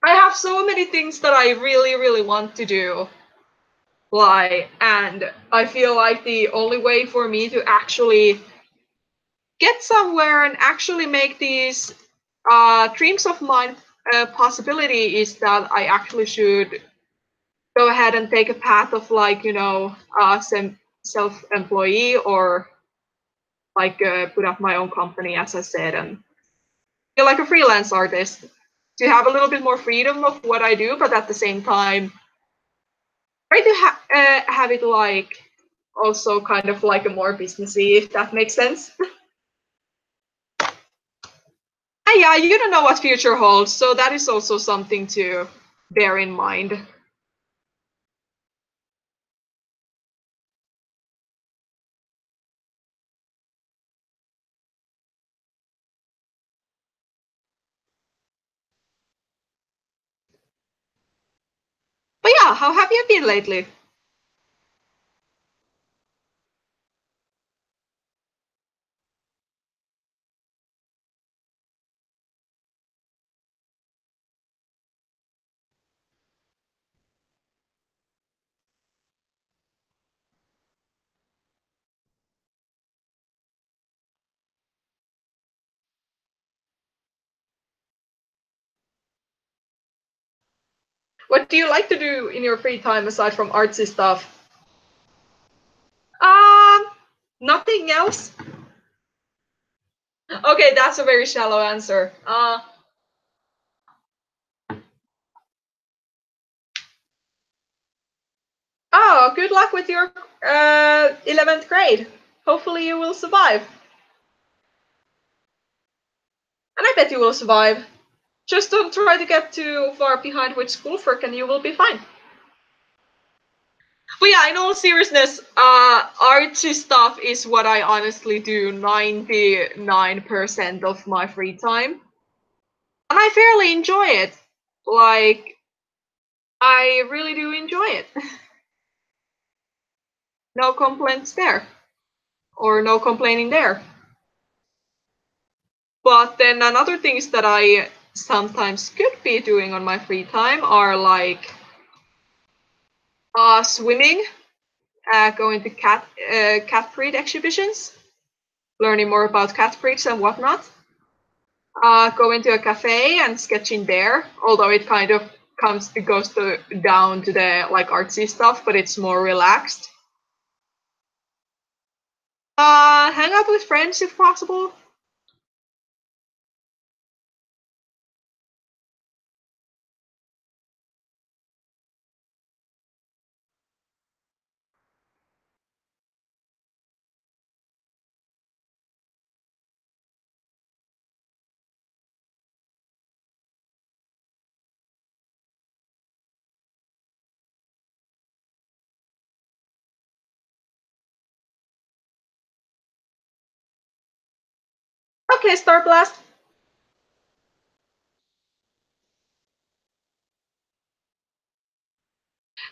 I have so many things that I really, really want to do. And I feel like the only way for me to actually get somewhere and actually make these dreams of mine a possibility is that I actually should go ahead and take a path of self-employee, or put up my own company, as I said, and feel like a freelance artist to have a little bit more freedom of what I do, but at the same time try to have it also kind of like a more businessy, if that makes sense. And yeah, you don't know what future holds, so that is also something to bear in mind. But yeah, how have you been lately? What do you like to do in your free time aside from artsy stuff? Um, Nothing else. Okay, that's a very shallow answer. Oh, good luck with your 11th grade. Hopefully you will survive. And I bet you will survive. Just don't try to get too far behind with schoolwork and you will be fine. But yeah, in all seriousness, artsy stuff is what I honestly do 99% of my free time. And I fairly enjoy it. Like, I really do enjoy it. No complaints there. Or no complaining there. But then another things that I sometimes could be doing on my free time are swimming, going to cat breed exhibitions, learning more about cat breeds and whatnot. Going to a cafe and sketching there, although it kind of goes down to the artsy stuff, but it's more relaxed. Hang out with friends if possible. Okay, Star Blast.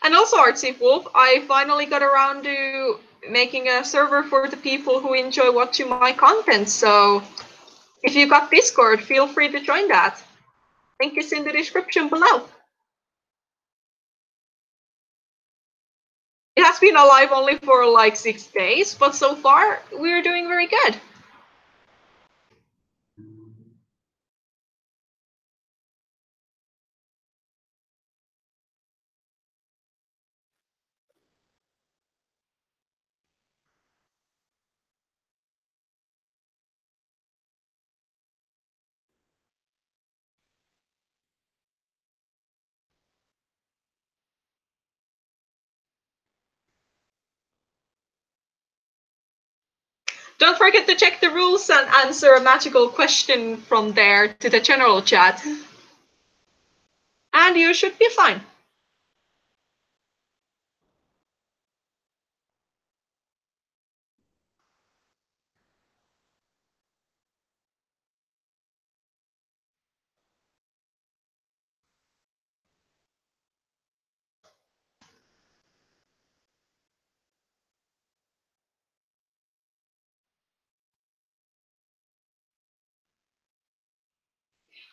And also, Artsy Wolf, I finally got around to making a server for the people who enjoy watching my content. So if you got Discord, feel free to join that. Link is in the description below. It has been alive only for 6 days, but so far we're doing very good. Don't forget to check the rules and answer a magical question from there to the general chat. And you should be fine.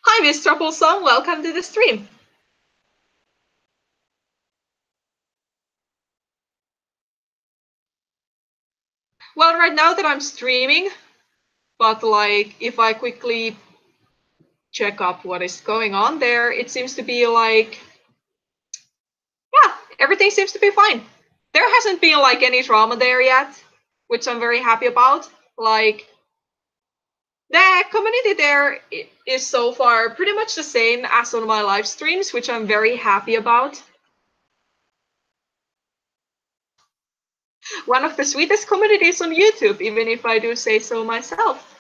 Hi, Miss Troublesome. Welcome to the stream. Well, right now that I'm streaming, but like if I quickly check up what is going on there, it seems to be like, yeah, everything seems to be fine. There hasn't been like any drama there yet, which I'm very happy about. Like, the community there is so far pretty much the same as on my live streams, which I'm very happy about. One of the sweetest communities on YouTube, even if I do say so myself.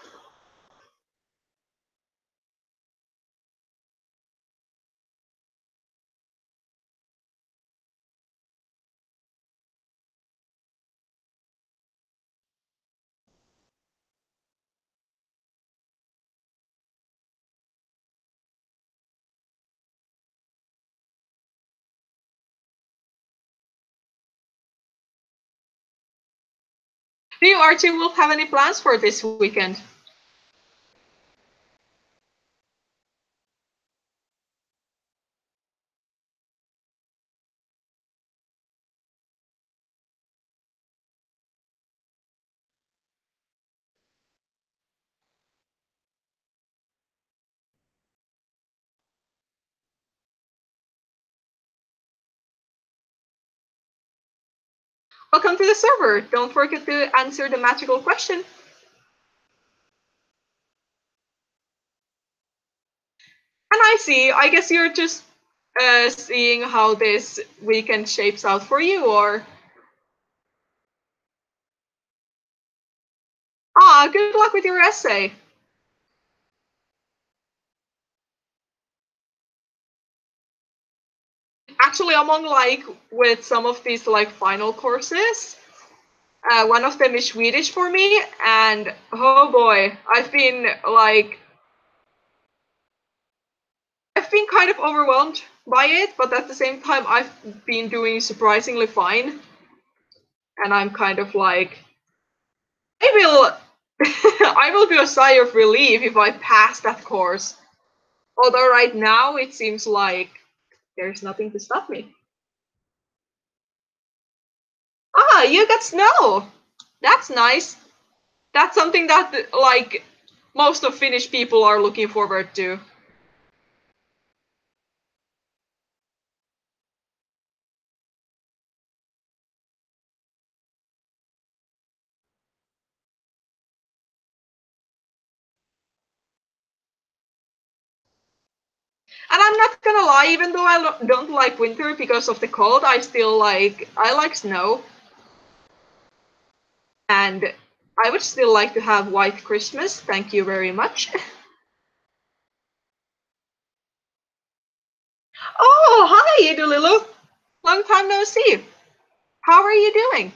Do you, Archie Wolf, have any plans for this weekend? Welcome to the server. Don't forget to answer the magical question. And I see. I guess you're just seeing how this weekend shapes out for you, or? Ah, good luck with your essay. Actually, among like with some of these like final courses, one of them is Swedish for me, and oh boy, I've been kind of overwhelmed by it, but at the same time, I've been doing surprisingly fine, and I'm kind of like, I will, I will do a sigh of relief if I pass that course. Although right now it seems like there's nothing to stop me. Ah, you got snow. That's nice. That's something that like most of Finnish people are looking forward to. And I'm not gonna lie, even though I don't like winter because of the cold, I like snow. And I would still like to have White Christmas. Thank you very much. Oh, hi, Idolilu. Long time no see. How are you doing?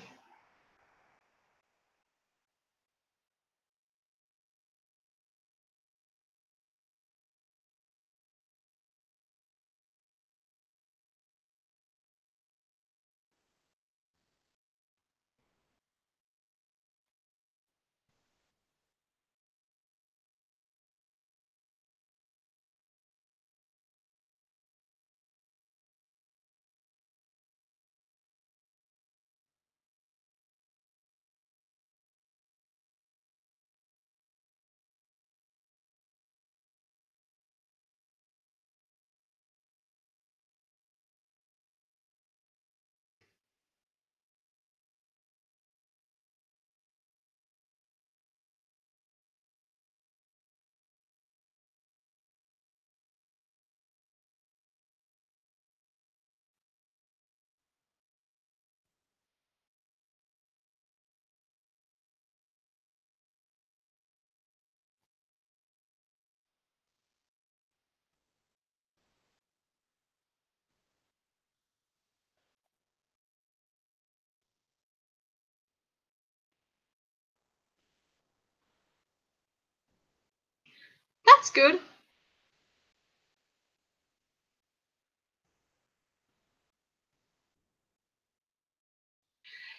That's good.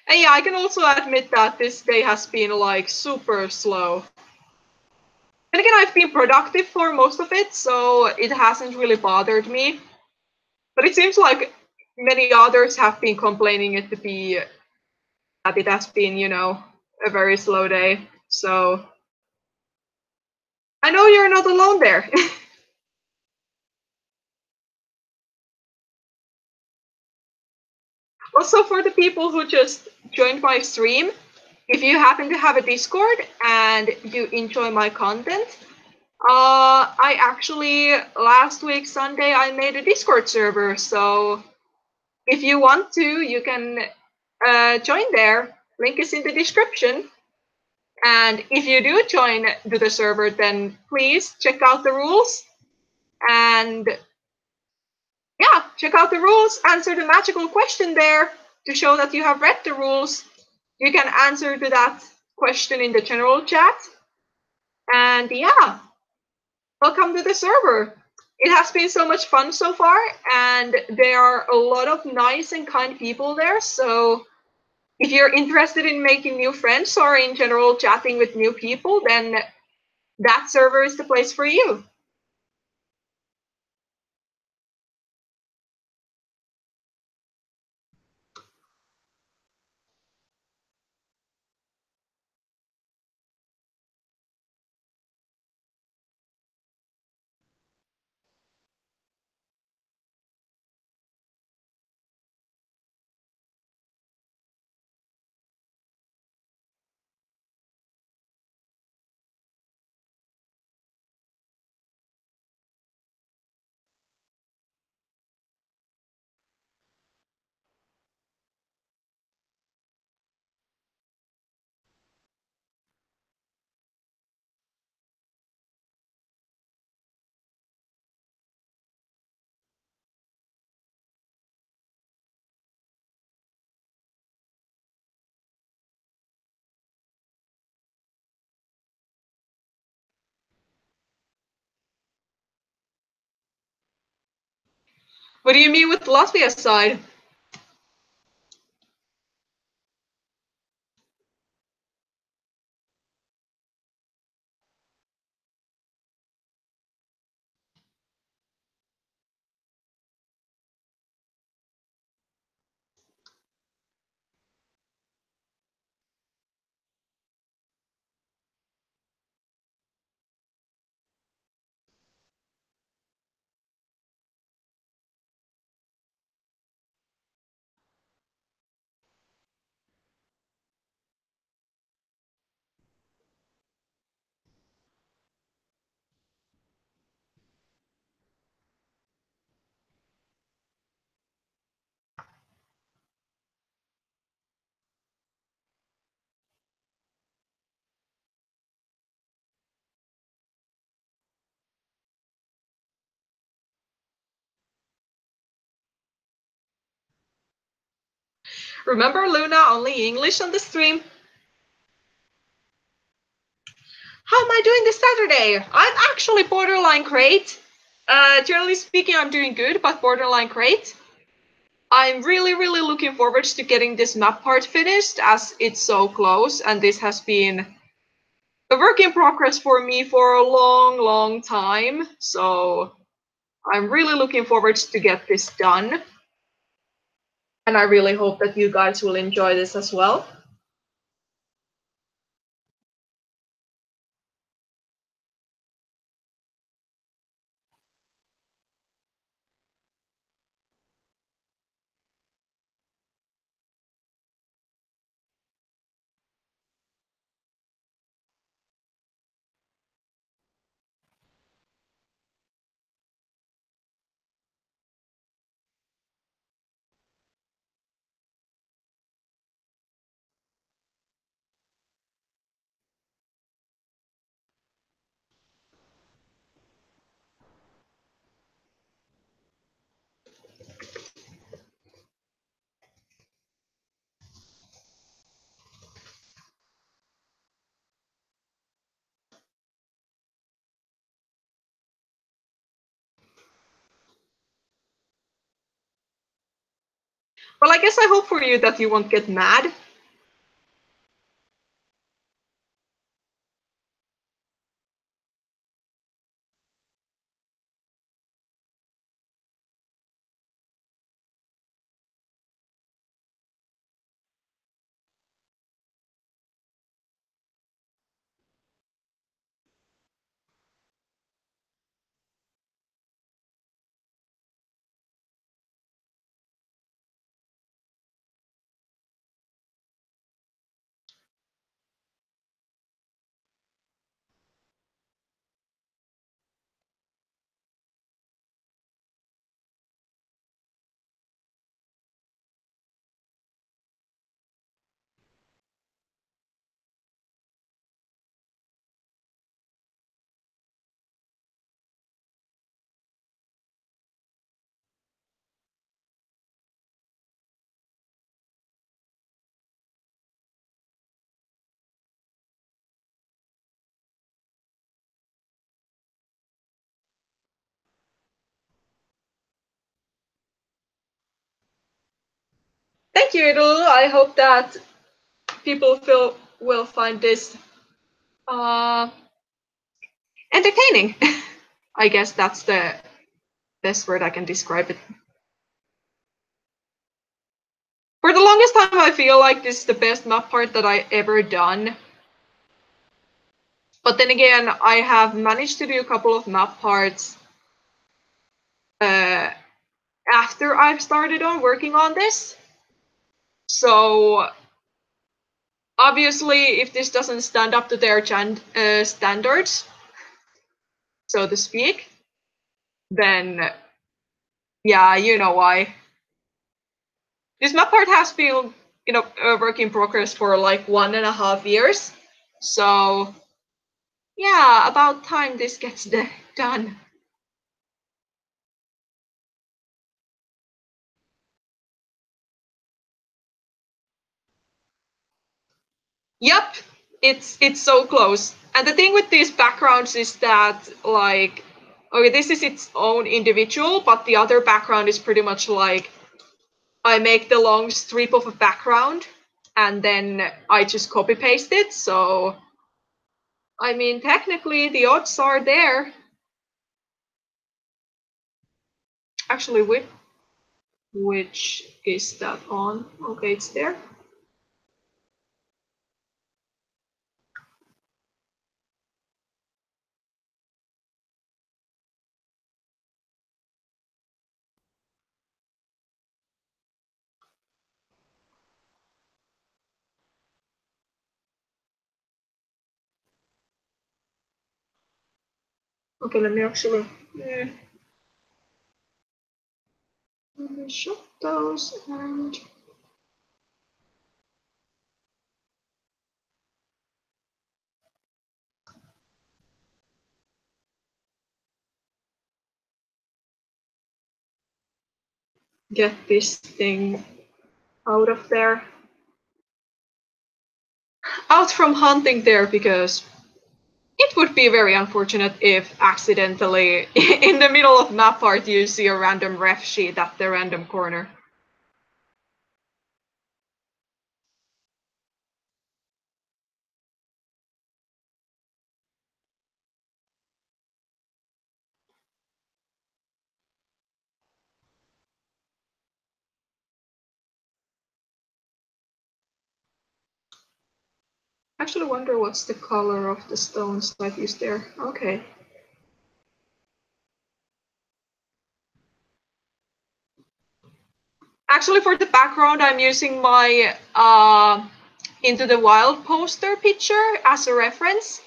And yeah, I can also admit that this day has been like super slow. And again, I've been productive for most of it, so it hasn't really bothered me. But it seems like many others have been complaining that it has been, a very slow day. So I know you're not alone there. Also, for the people who just joined my stream, if you happen to have a Discord and you enjoy my content, I actually, last week Sunday, I made a Discord server. So if you want to, you can join there. Link is in the description. And if you do join the server, then please check out the rules. And yeah, check out the rules, answer the magical question there to show that you have read the rules. You can answer to that question in the general chat. And yeah, welcome to the server. It has been so much fun so far, and there are a lot of nice and kind people there. So if you're interested in making new friends or in general chatting with new people, then that server is the place for you. What do you mean with Latvia side? Remember, Luna, only English on the stream. How am I doing this Saturday? I'm actually borderline great. Generally speaking, I'm doing good, but borderline great. I'm really, really looking forward to getting this map part finished as it's so close, and this has been a work in progress for me for a long, long time. So I'm really looking forward to get this done. And I really hope that you guys will enjoy this as well. Well, I guess I hope for you that you won't get mad. Thank you, Idol. I hope that people will find this entertaining. I guess that's the best word I can describe it. For the longest time, I feel like this is the best map part that I ever done. But then again, I have managed to do a couple of map parts after I've started on working on this. So obviously, if this doesn't stand up to their standards, so to speak, then yeah, you know why. This map part has been, a work in progress for like 1.5 years. So yeah, about time this gets done. Yep, it's so close. And the thing with these backgrounds is that like, okay, this is its own individual, but the other background is pretty much like I make the long strip of a background and then I just copy paste it. So I mean, technically the odds are there. Actually, which is that on? Okay, it's there. Okay, let me actually let me shut those and get this thing out of there. Out from hunting there, because it would be very unfortunate if accidentally in the middle of map art you see a random ref sheet at the random corner. Actually wonder what's the color of the stones I've used there. Okay. Actually, for the background, I'm using my Into the Wild poster picture as a reference.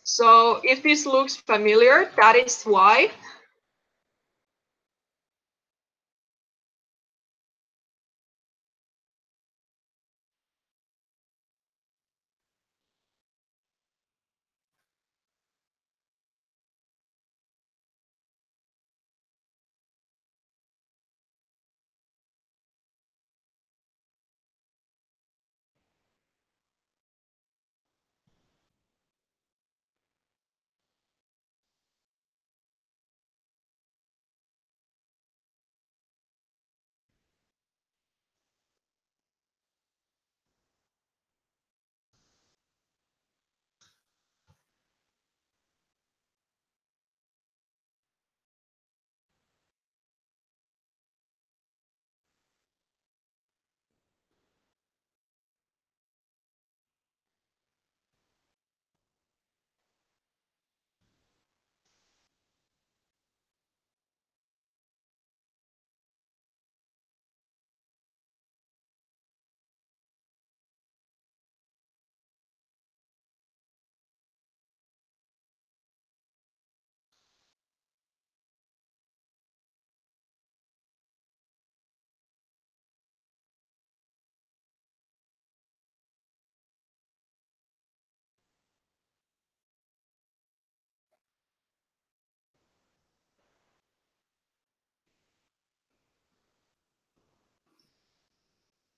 So if this looks familiar, that is why.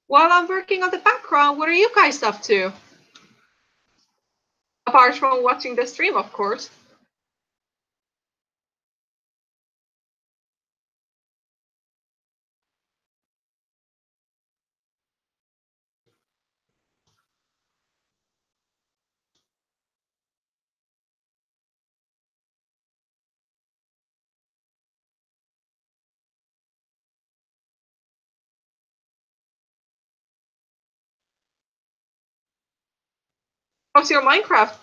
While I'm working on the background, what are you guys up to? Apart from watching the stream, of course. How's your Minecraft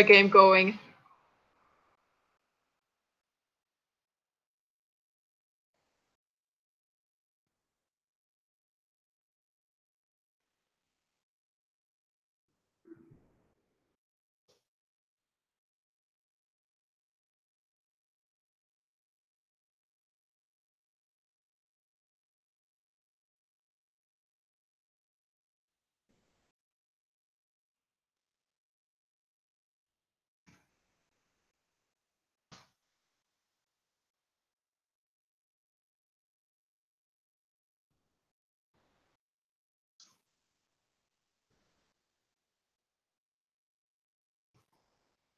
game going?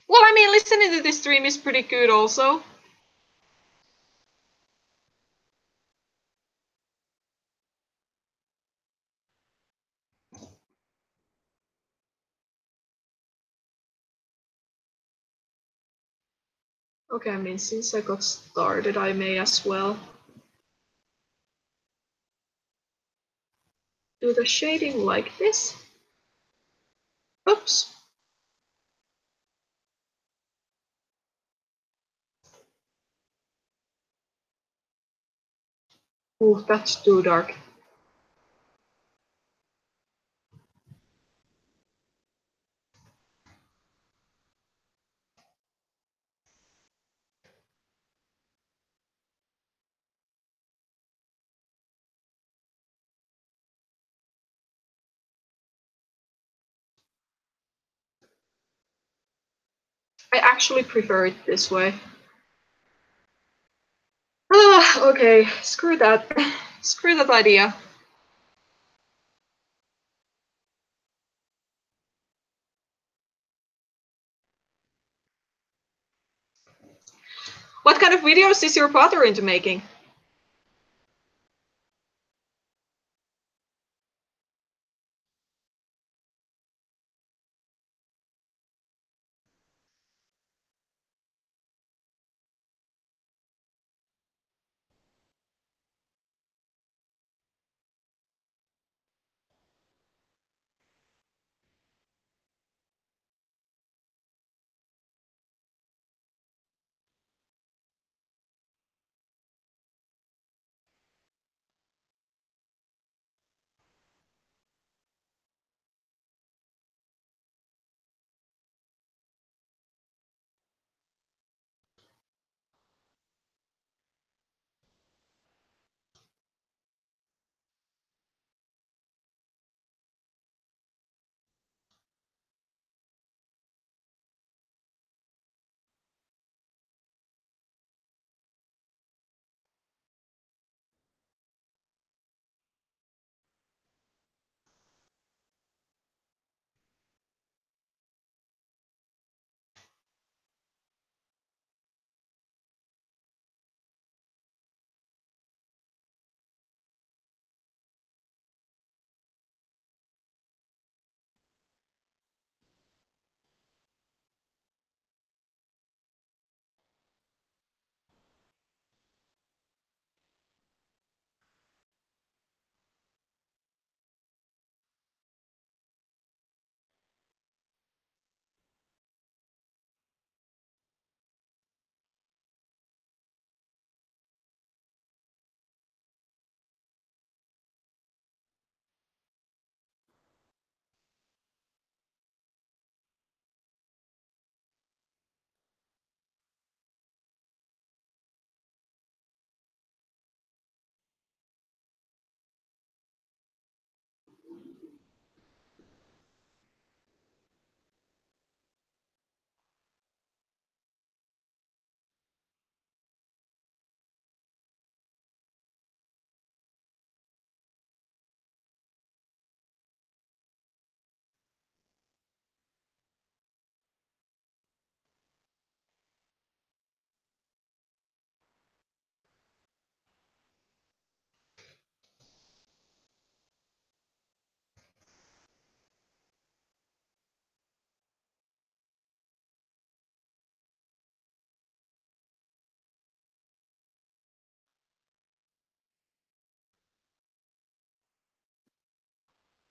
Well, I mean, listening to this stream is pretty good also. Okay, I mean, since I got started, I may as well do the shading like this. Oops. Ooh, that's too dark. I actually prefer it this way. Ah, okay, screw that. Screw that idea. What kind of videos is your father into making?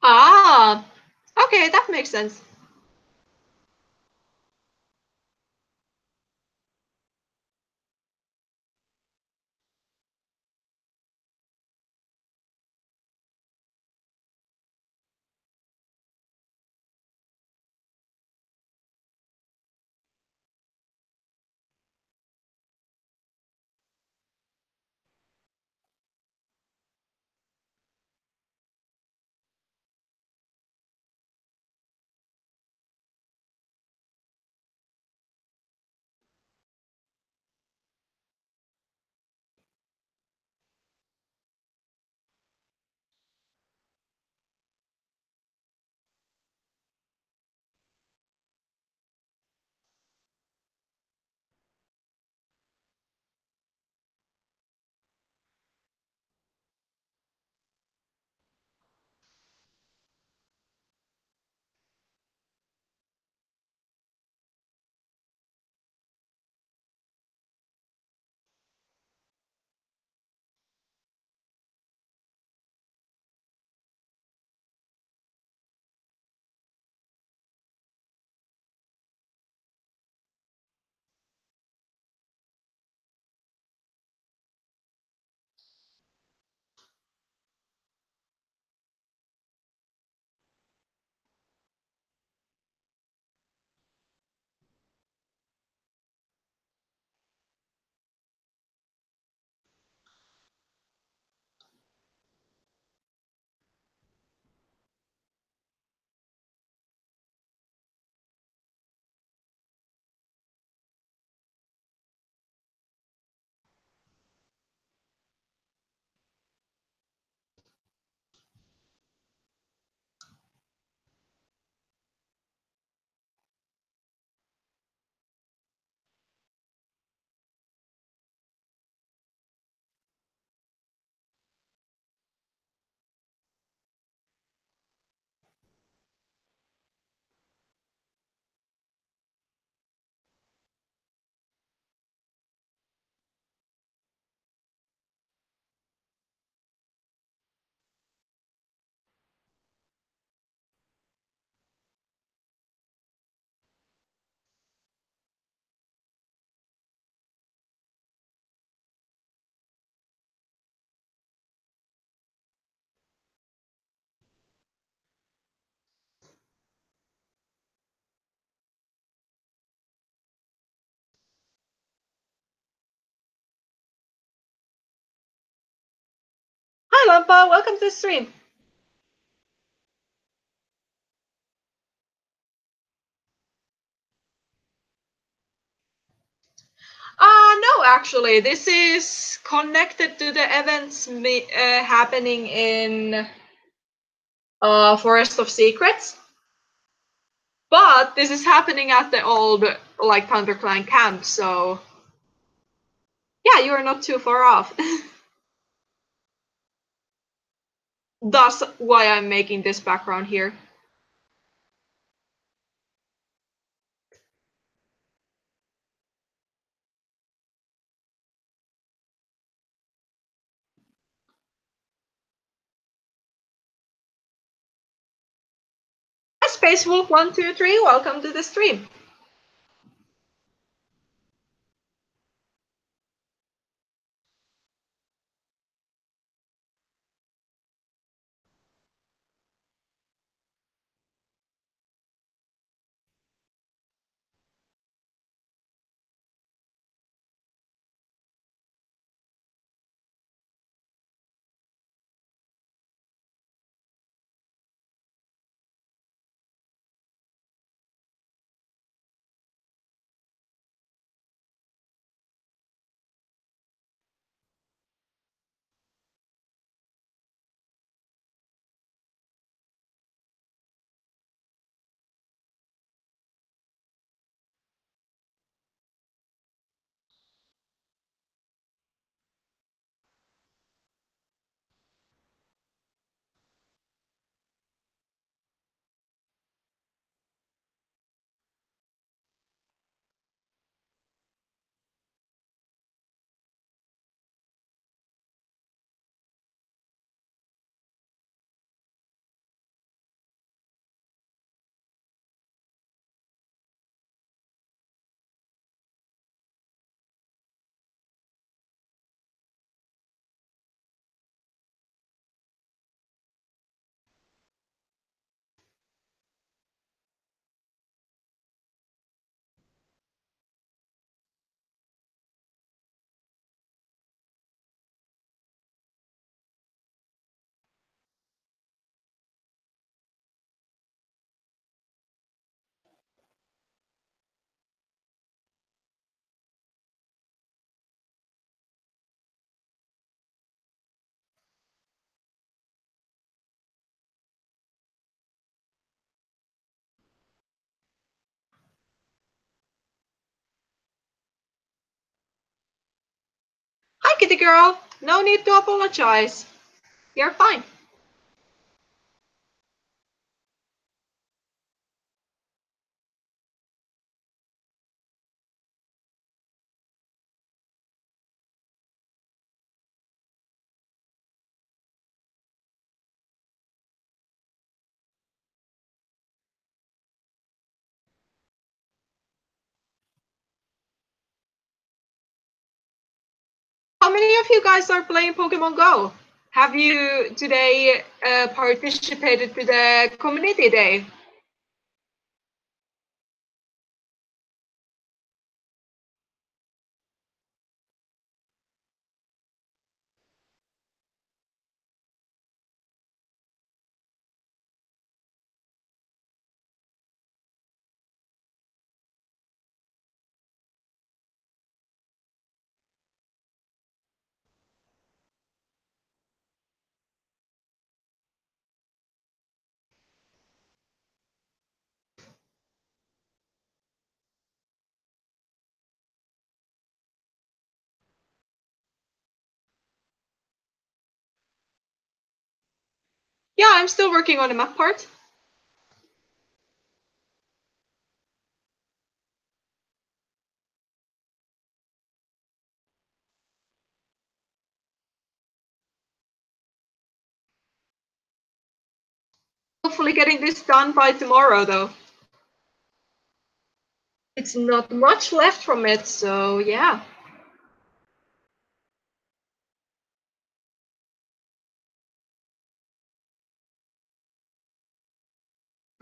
Ah, okay, that makes sense. Hi Lampa, welcome to the stream. No, actually, this is connected to the events happening in Forest of Secrets. But this is happening at the old like ThunderClan camp, so yeah, you are not too far off. That's why I'm making this background here. Hi, Space Wolf 123, welcome to the stream. Hi, kitty girl. No need to apologize. You're fine. How many of you guys are playing Pokemon Go? Have you today participated to the community day? Yeah, I'm still working on the map part. Hopefully getting this done by tomorrow, though. It's not much left from it, so yeah.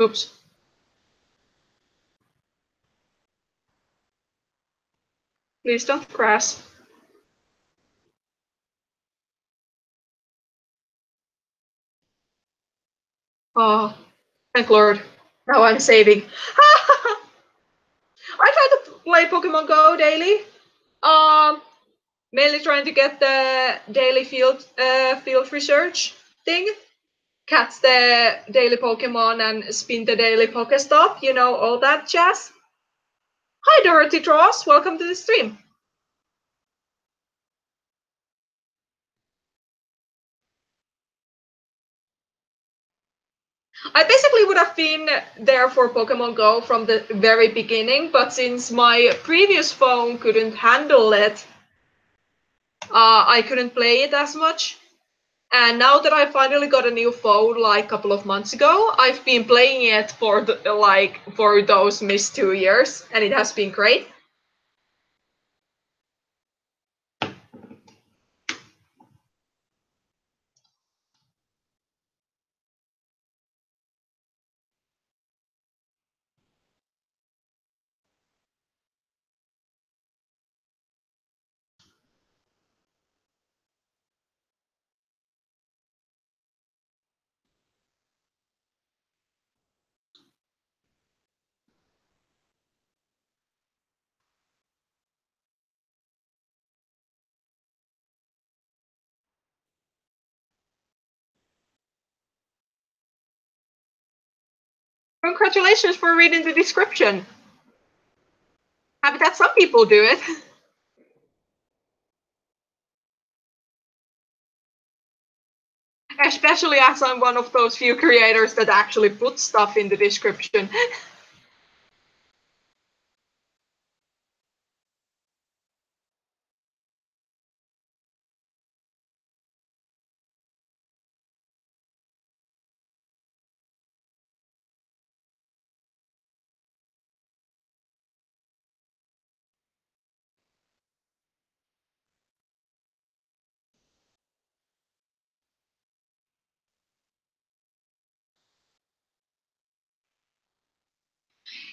Oops. Please don't crash. Oh, thank Lord. Now I'm saving. I try to play Pokemon Go daily. Um, Mainly trying to get the daily field research thing, catch the daily Pokemon and spin the daily Pokestop, you know, all that jazz. Hi Dorothy Tross, welcome to the stream. I basically would have been there for Pokemon Go from the very beginning, but since my previous phone couldn't handle it, I couldn't play it as much. And now that I finally got a new phone like a couple of months ago, I've been playing it for for those missed 2 years, and it has been great. Congratulations for reading the description. Happy that some people do it. Especially as I'm one of those few creators that actually put stuff in the description.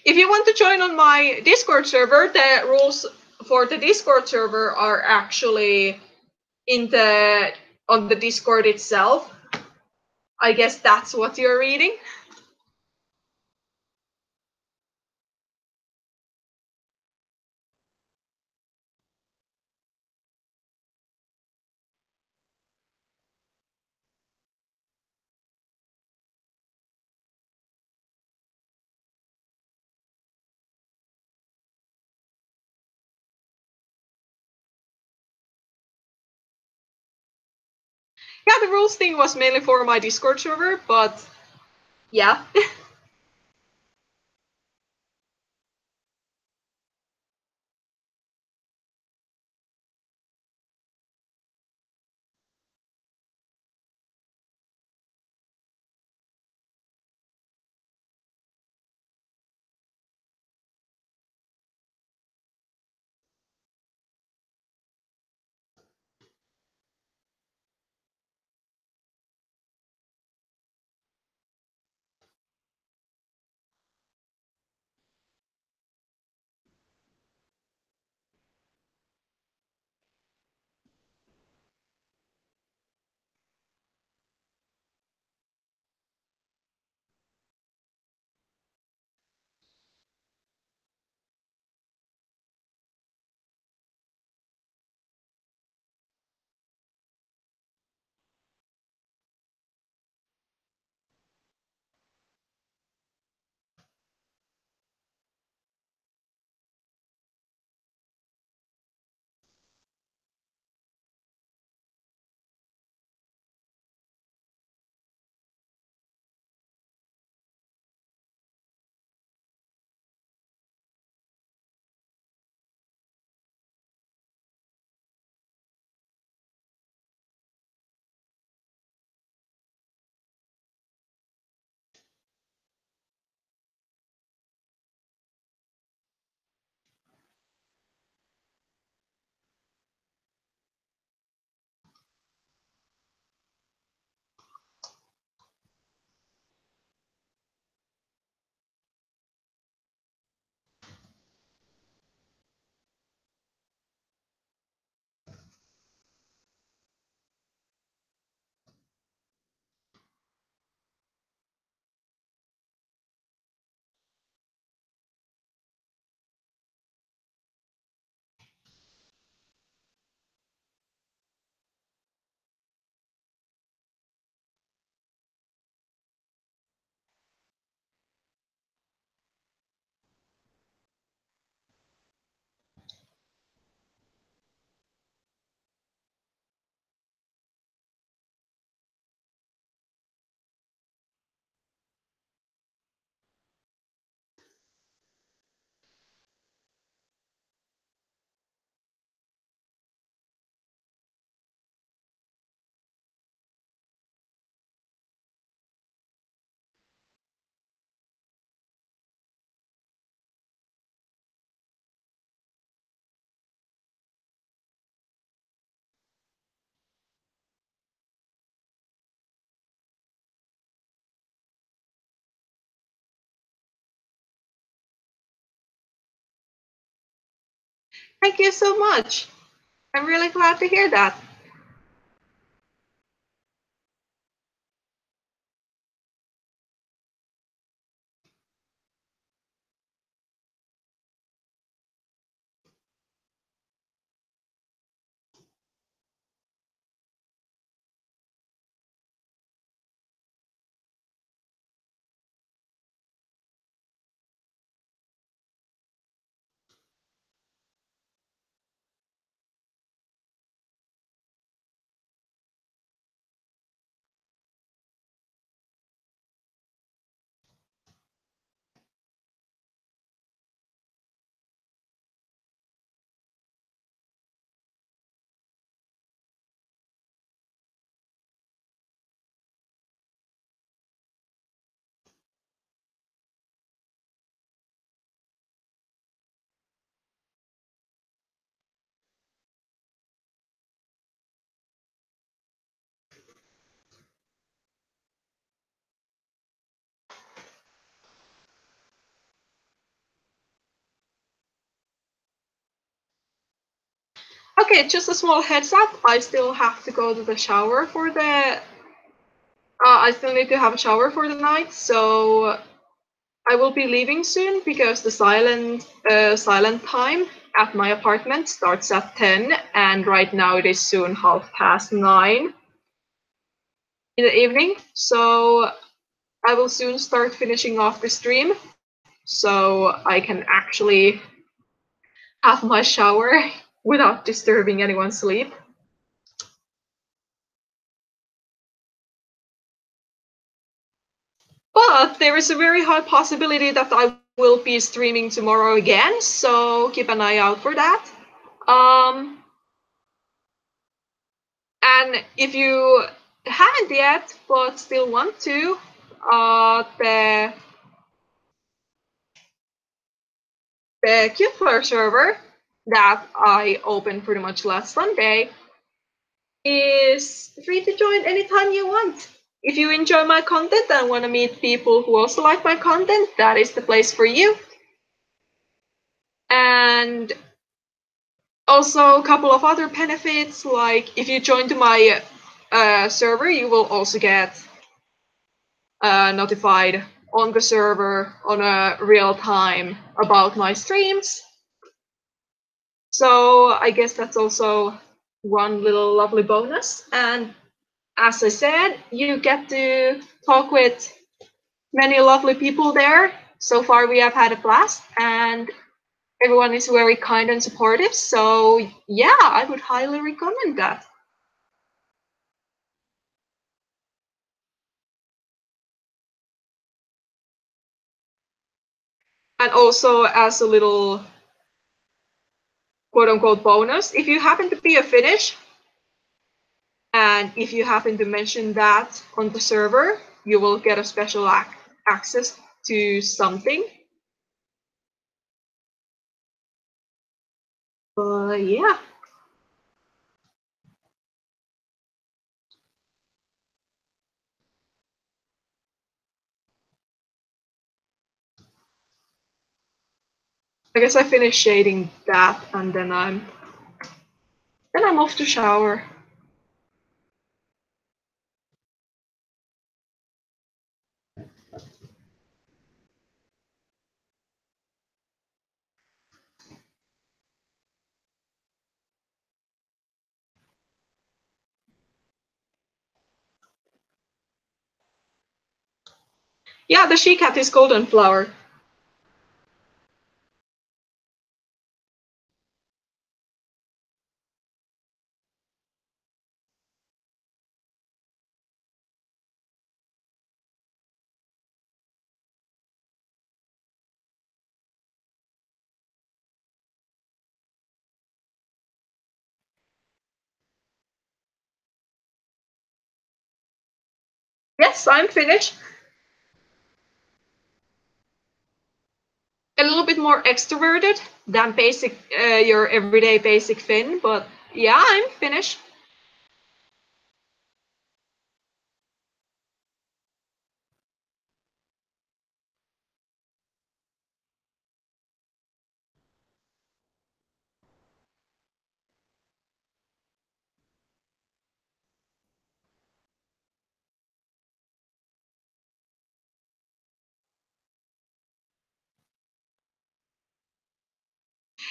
If you want to join on my Discord server, the rules for the Discord server are actually in the on the Discord itself. I guess that's what you're reading. Yeah, the rules thing was mainly for my Discord server, but yeah. Thank you so much. I'm really glad to hear that. Okay, just a small heads up. I still have to go to the shower for the. I still need to have a shower for the night, so I will be leaving soon because the silent time at my apartment starts at 10, and right now it is soon 9:30 in the evening. So I will soon start finishing off the stream, so I can actually have my shower without disturbing anyone's sleep. But there is a very high possibility that I will be streaming tomorrow again, so keep an eye out for that. And if you haven't yet, but still want to, the CuteFlare server that I opened pretty much last Sunday is free to join anytime you want. If you enjoy my content and want to meet people who also like my content, that is the place for you. And also a couple of other benefits, like if you join to my server, you will also get notified on the server on a real time about my streams. So I guess that's also one little lovely bonus. And as I said, you get to talk with many lovely people there. So far, we have had a blast, and everyone is very kind and supportive. So yeah, I would highly recommend that. And also, as a little quote unquote bonus, if you happen to be a Finnish and if you happen to mention that on the server, you will get a special access to something. Yeah. I guess I finished shading that and then I'm off to shower. Yeah, the she cat is golden flower. Yes, I'm finished. A little bit more extroverted than basic your everyday basic Finn, but yeah, I'm finished.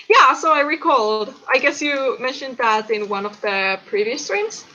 Yeah, so I recalled. I guess you mentioned that in one of the previous streams.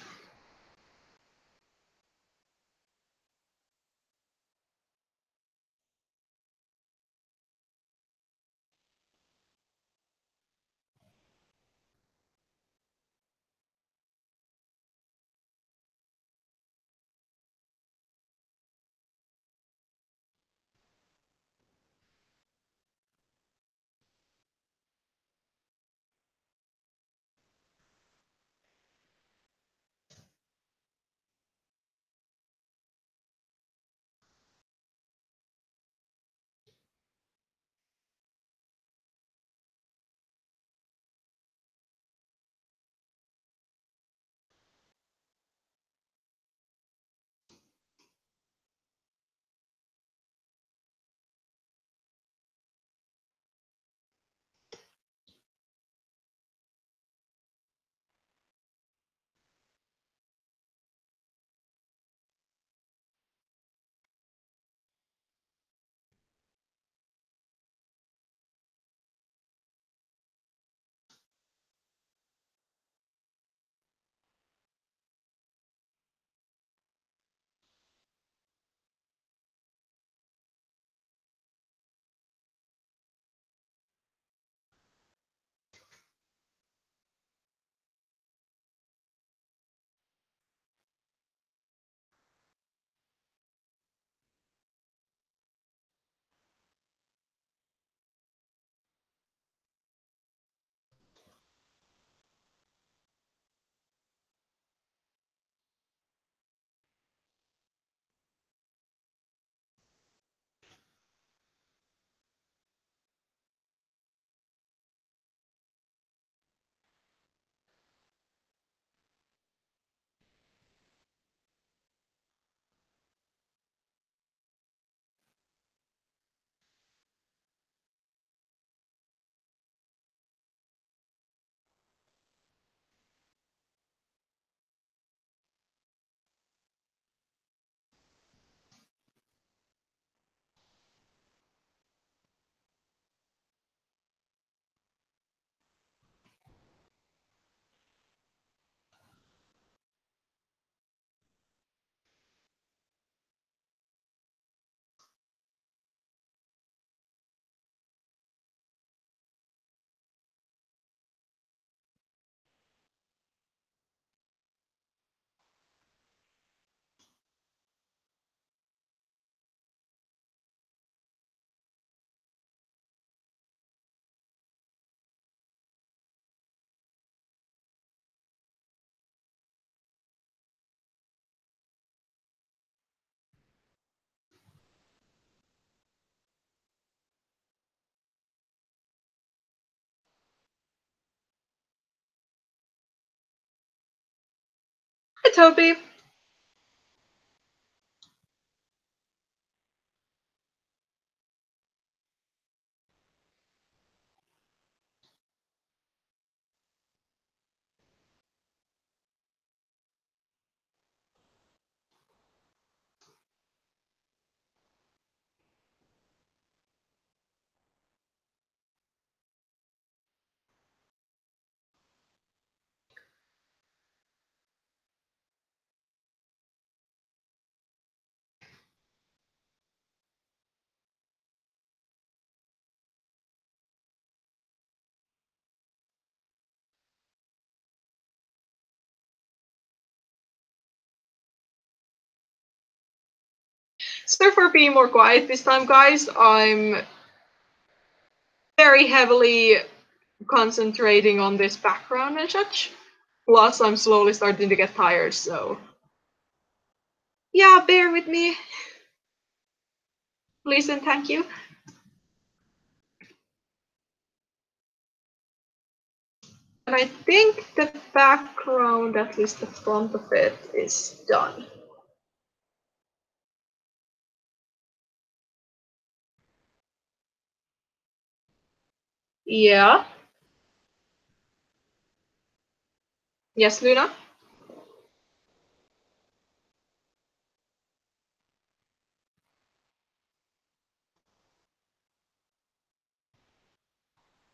Hi, Toby. Sorry for being more quiet this time, guys. I'm very heavily concentrating on this background and such. Plus, I'm slowly starting to get tired, so yeah, bear with me. Please and thank you. And I think the background, at least the front of it, is done. Yeah. Yes, Luna?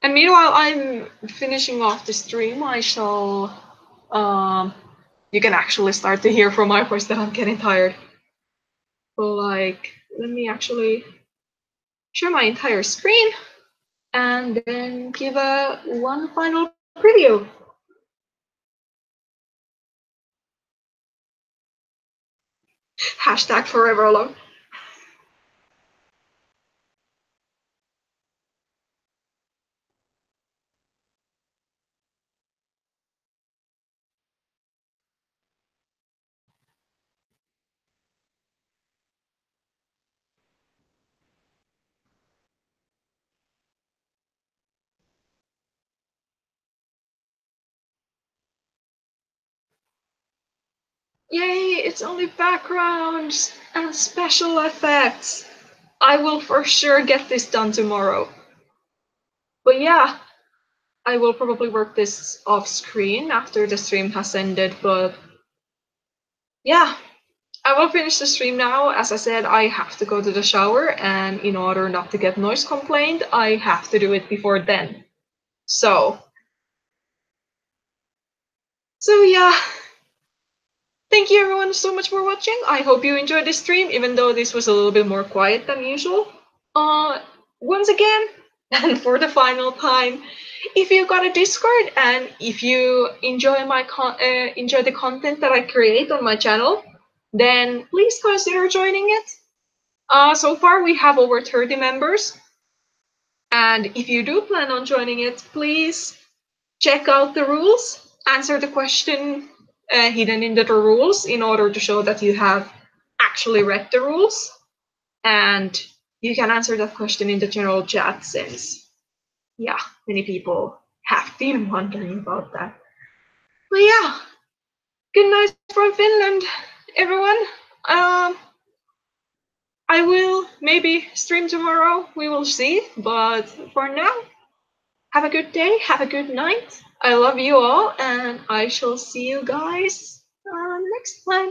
And meanwhile, I'm finishing off the stream. I shall. You can actually start to hear from my voice that I'm getting tired. So, like, let me actually share my entire screen and then give a one final preview. Hashtag forever alone. Yay, it's only backgrounds and special effects. I will for sure get this done tomorrow. But yeah, I will probably work this off screen after the stream has ended, but yeah, I will finish the stream now. As I said, I have to go to the shower, and in order not to get noise complained, I have to do it before then. So yeah. Thank you everyone so much for watching. I hope you enjoyed this stream, even though this was a little bit more quiet than usual. Once again, and for the final time, if you got a Discord and if you enjoy enjoy the content that I create on my channel, then please consider joining it. So far we have over 30 members, and if you do plan on joining it, please check out the rules, answer the question hidden in the rules in order to show that you have actually read the rules, and you can answer that question in the general chat since, yeah, many people have been wondering about that. But yeah, good night from Finland, everyone. I will maybe stream tomorrow, we will see, but for now, have a good day, have a good night. I love you all, and I shall see you guys next time.